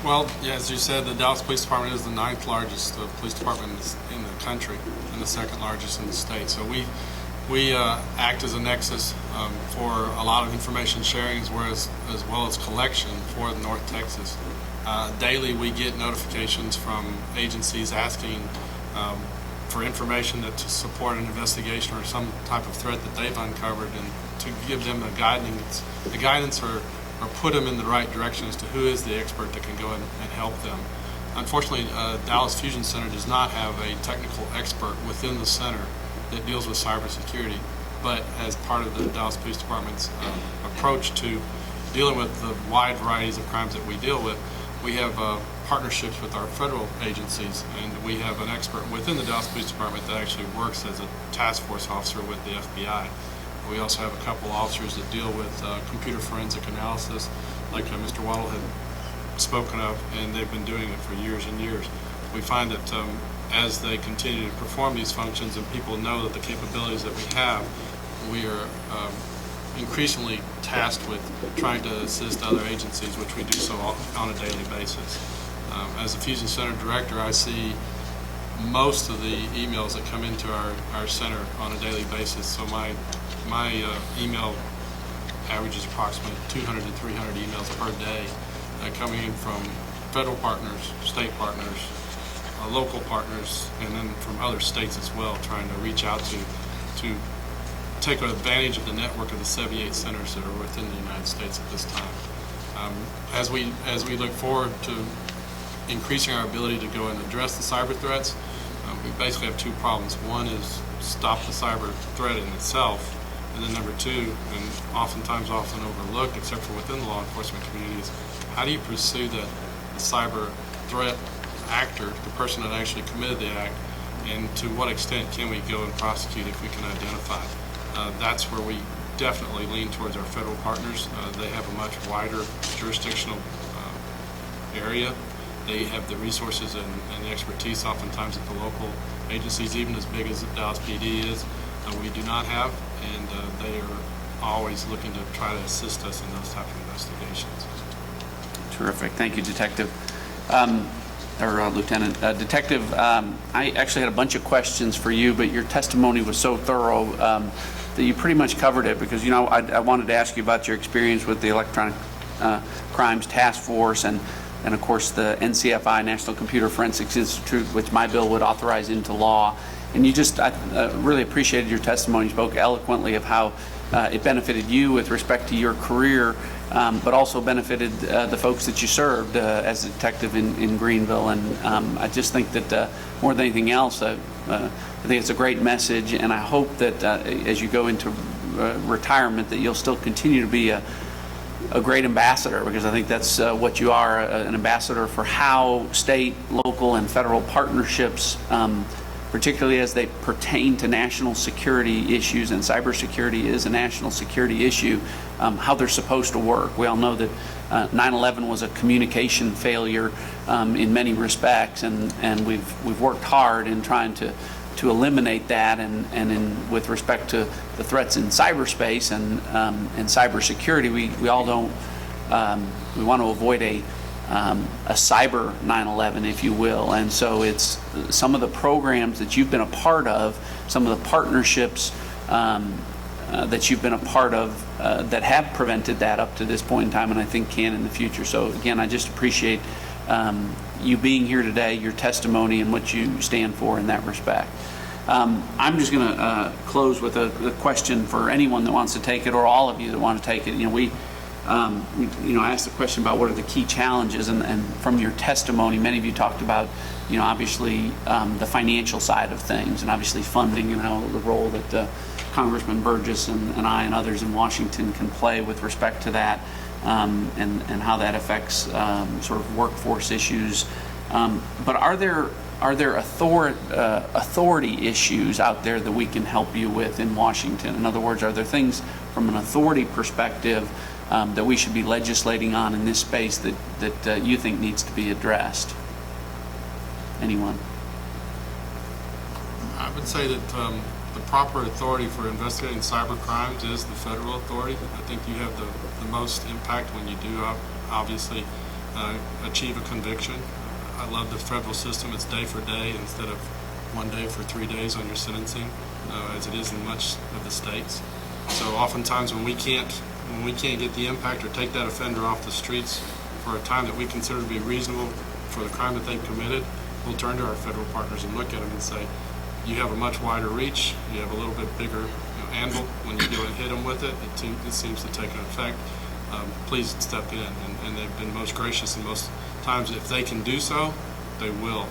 As you said, the Dallas Police Department is the 9th largest police department in the country and the 2nd largest in the state. So we act as a nexus for a lot of information sharing as well as collection for North Texas. Daily we get notifications from agencies asking for information to support an investigation or some type of threat that they've uncovered, and to give them the guidance or put them in the right direction as to who is the expert that can go in and help them. Unfortunately, Dallas Fusion Center does not have a technical expert within the center that deals with cybersecurity, but as part of the Dallas Police Department's approach to dealing with the wide varieties of crimes that we deal with, we have partnerships with our federal agencies, and we have an expert within the Dallas Police Department that actually works as a task force officer with the FBI. We also have a couple officers that deal with computer forensic analysis, like Mr. Waddell had spoken of, and they've been doing it for years and years. We find that as they continue to perform these functions and people know that the capabilities that we have, we are increasingly tasked with trying to assist other agencies, which we do so on a daily basis. As a Fusion Center director, I see most of the emails that come into our center on a daily basis. So my email averages approximately 200 to 300 emails per day coming in from federal partners, state partners, local partners, and then from other states as well, trying to reach out to take advantage of the network of the 78 centers that are within the United States at this time. As we look forward to increasing our ability to go and address the cyber threats, we basically have two problems. One is stop the cyber threat in itself, and then number two, and oftentimes often overlooked, except for within the law enforcement community, is how do you pursue the cyber threat actor, the person that actually committed the act, and to what extent can we go and prosecute if we can identify? That's where we definitely lean towards our federal partners. They have a much wider jurisdictional area. They have the resources and the expertise oftentimes at the local agencies, even as big as the Dallas PD is, we do not have, and they are always looking to try to assist us in those type of investigations. Terrific. Thank you, Detective. Lieutenant. Detective, I actually had a bunch of questions for you, but your testimony was so thorough that you pretty much covered it, because, you know, I wanted to ask you about your experience with the Electronic Crimes Task Force and of course the NCFI, National Computer Forensics Institute, which my bill would authorize into law. And you just, I really appreciated your testimony. You spoke eloquently of how it benefited you with respect to your career, but also benefited the folks that you served as a detective in Greenville. And I just think that more than anything else, I think it's a great message, and I hope that as you go into retirement that you'll still continue to be a great ambassador, because I think that's what you are, an ambassador for how state, local, and federal partnerships, particularly as they pertain to national security issues, and cybersecurity is a national security issue, how they're supposed to work. We all know that 9/11 was a communication failure in many respects, and we've worked hard in trying to eliminate that, and with respect to the threats in cyberspace and cybersecurity, we all don't, we want to avoid a cyber 9/11, if you will. And so it's some of the programs that you've been a part of, some of the partnerships that you've been a part of that have prevented that up to this point in time, and I think can in the future. So again, I just appreciate you being here today, your testimony, and what you stand for in that respect. I'm just going to close with a question for anyone that wants to take it, or all of you that want to take it. You know, I asked the question about what are the key challenges, and from your testimony, many of you talked about, you know, obviously the financial side of things, and obviously funding, and how the role that Congressman Burgess and I and others in Washington can play with respect to that, and how that affects sort of workforce issues. But are there authority issues out there that we can help you with in Washington? In other words, are there things from an authority perspective that we should be legislating on in this space that you think needs to be addressed? Anyone? I would say that the proper authority for investigating cyber crimes is the federal authority. I think you have the most impact when you do obviously achieve a conviction. I love the federal system. It's day for day instead of 1 day for 3 days on your sentencing, as it is in much of the states. So oftentimes when we can't get the impact or take that offender off the streets for a time that we consider to be reasonable for the crime that they've committed, we'll turn to our federal partners and look at them and say, you have a much wider reach. You have a little bit bigger anvil when you go and hit them with it. It seems to take an effect. Please step in, and they've been most gracious, and most times if they can do so, they will.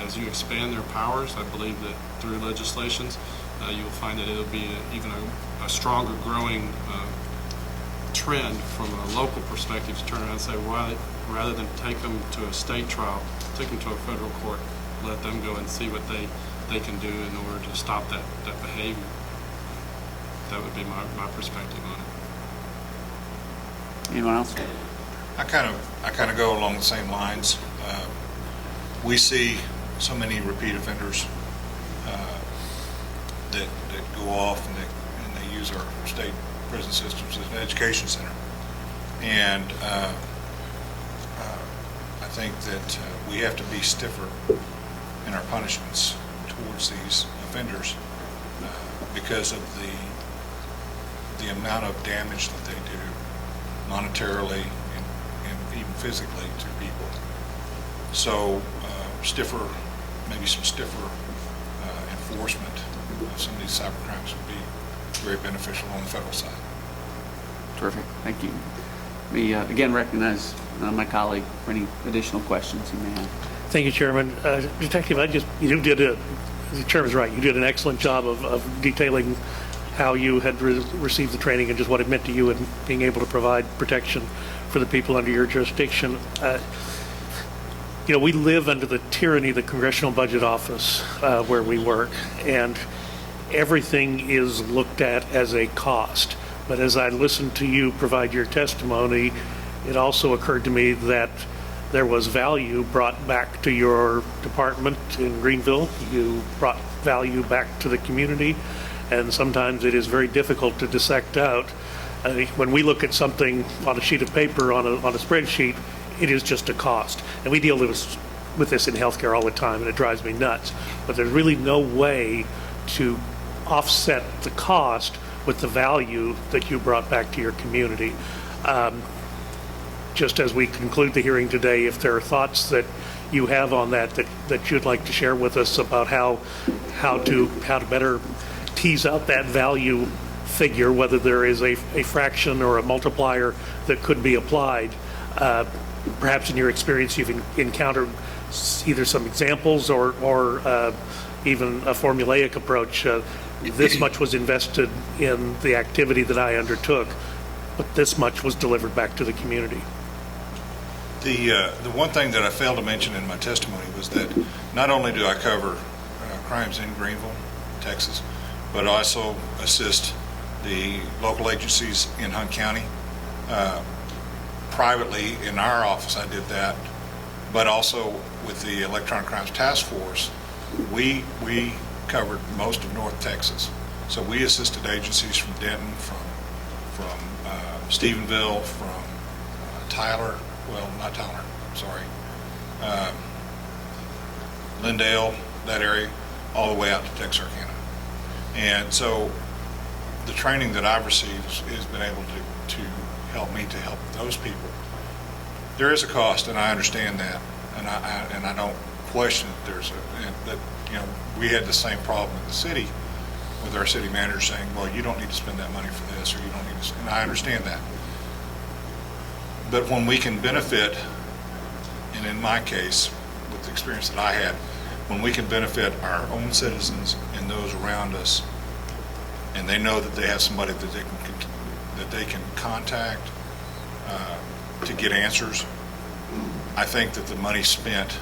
As you expand their powers, I believe that through legislations, you will find that it'll be even a stronger growing trend from a local perspective to turn around and say, why, rather than take them to a state trial, take them to a federal court, let them go and see what they can do in order to stop that behavior. That would be my perspective on it. Anyone else? I kind of go along the same lines. We see so many repeat offenders that go off and they use our state prison systems as an education center. And I think that we have to be stiffer in our punishments towards these offenders because of the amount of damage that they do monetarily and even physically to people. So maybe some stiffer enforcement of some of these cyber crimes would be very beneficial on the federal side. Terrific. Thank you. We again recognize my colleague for any additional questions he may have. Thank you, Chairman. Detective, the Chairman's right. You did an excellent job of detailing how you had received the training and just what it meant to you and being able to provide protection for the people under your jurisdiction. We live under the tyranny of the Congressional Budget Office where we work, and everything is looked at as a cost. But as I listened to you provide your testimony, it also occurred to me that there was value brought back to your department in Greenville. You brought value back to the community, and sometimes it is very difficult to dissect out. When we look at something on a sheet of paper, on a spreadsheet, it is just a cost. And we deal with this in healthcare all the time, and it drives me nuts. But there's really no way to offset the cost with the value that you brought back to your community. Just as we conclude the hearing today, if there are thoughts that you have on that you'd like to share with us about how to better tease out that value figure, whether there is a fraction or a multiplier that could be applied. Perhaps in your experience you've encountered either some examples or even a formulaic approach. This much was invested in the activity that I undertook, but this much was delivered back to the community. The one thing that I failed to mention in my testimony was that not only do I cover crimes in Greenville, Texas, but I also assist the local agencies in Hunt County. Privately, in our office, I did that, but also with the Electronic Crimes Task Force, we covered most of North Texas. So we assisted agencies from Denton, from Stephenville, from Tyler, Lindale, that area, all the way out to Texarkana. And so the training that I've received has been able to help me to help those people. There is a cost, and I understand that, and I don't question that we had the same problem in the city with our city manager saying, well, you don't need to spend that money for this, or you don't need to, and I understand that. But when we can benefit, and in my case, with the experience that I had, when we can benefit our own citizens and those around us, and they know that they have somebody that they can contact to get answers, I think that the money spent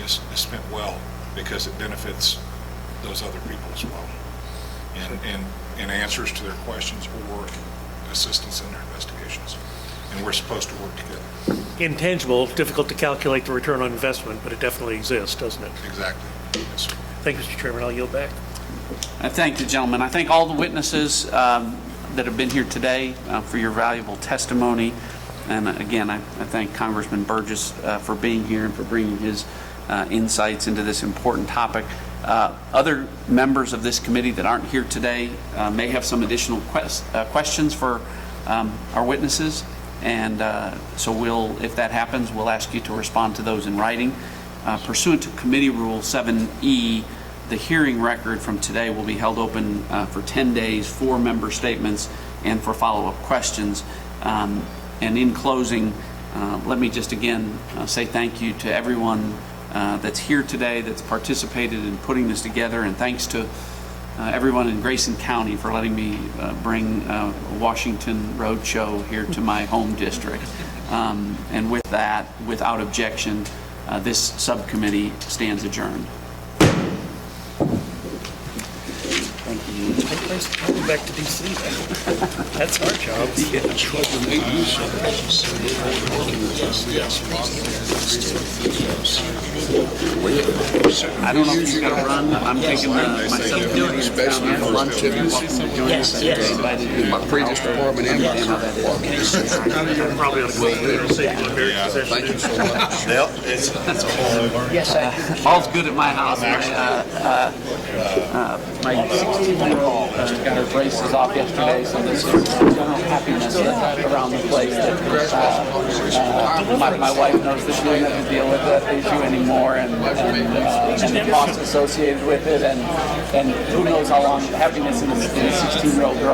is spent well, because it benefits those other people as well, and answers to their questions or assistance in their investigations. And we're supposed to work together. Intangible, difficult to calculate the return on investment, but it definitely exists, doesn't it? Exactly. Yes, sir. Thank you, Mr. Chairman. I'll yield back. I thank the gentleman. I thank all the witnesses that have been here today for your valuable testimony. And again, I thank Congressman Burgess for being here and for bringing his insights into this important topic. Other members of this committee that aren't here today may have some additional questions for our witnesses. And so if that happens, we'll ask you to respond to those in writing. Pursuant to Committee Rule 7E, The hearing record from today will be held open for 10 days for member statements and for follow-up questions. And in closing, let me just again say thank you to everyone that's here today, that's participated in putting this together, and thanks to everyone in Grayson County for letting me bring Washington Roadshow here to my home district. And with that, without objection, this subcommittee stands adjourned. Back to DC. That's our job. I don't know if you're going to run. I'm taking my subcommittee down here for lunch. Yes. My previous department and my current department. Probably ought to go there and save you a very position. Thank you so much. Yes, I All's good at my house. My 16-year-old got her braces off yesterday, so there's general happiness around the place. My wife knows that she doesn't have to deal with that issue anymore, and the costs associated with it, and who knows how long happiness in a 16-year-old girl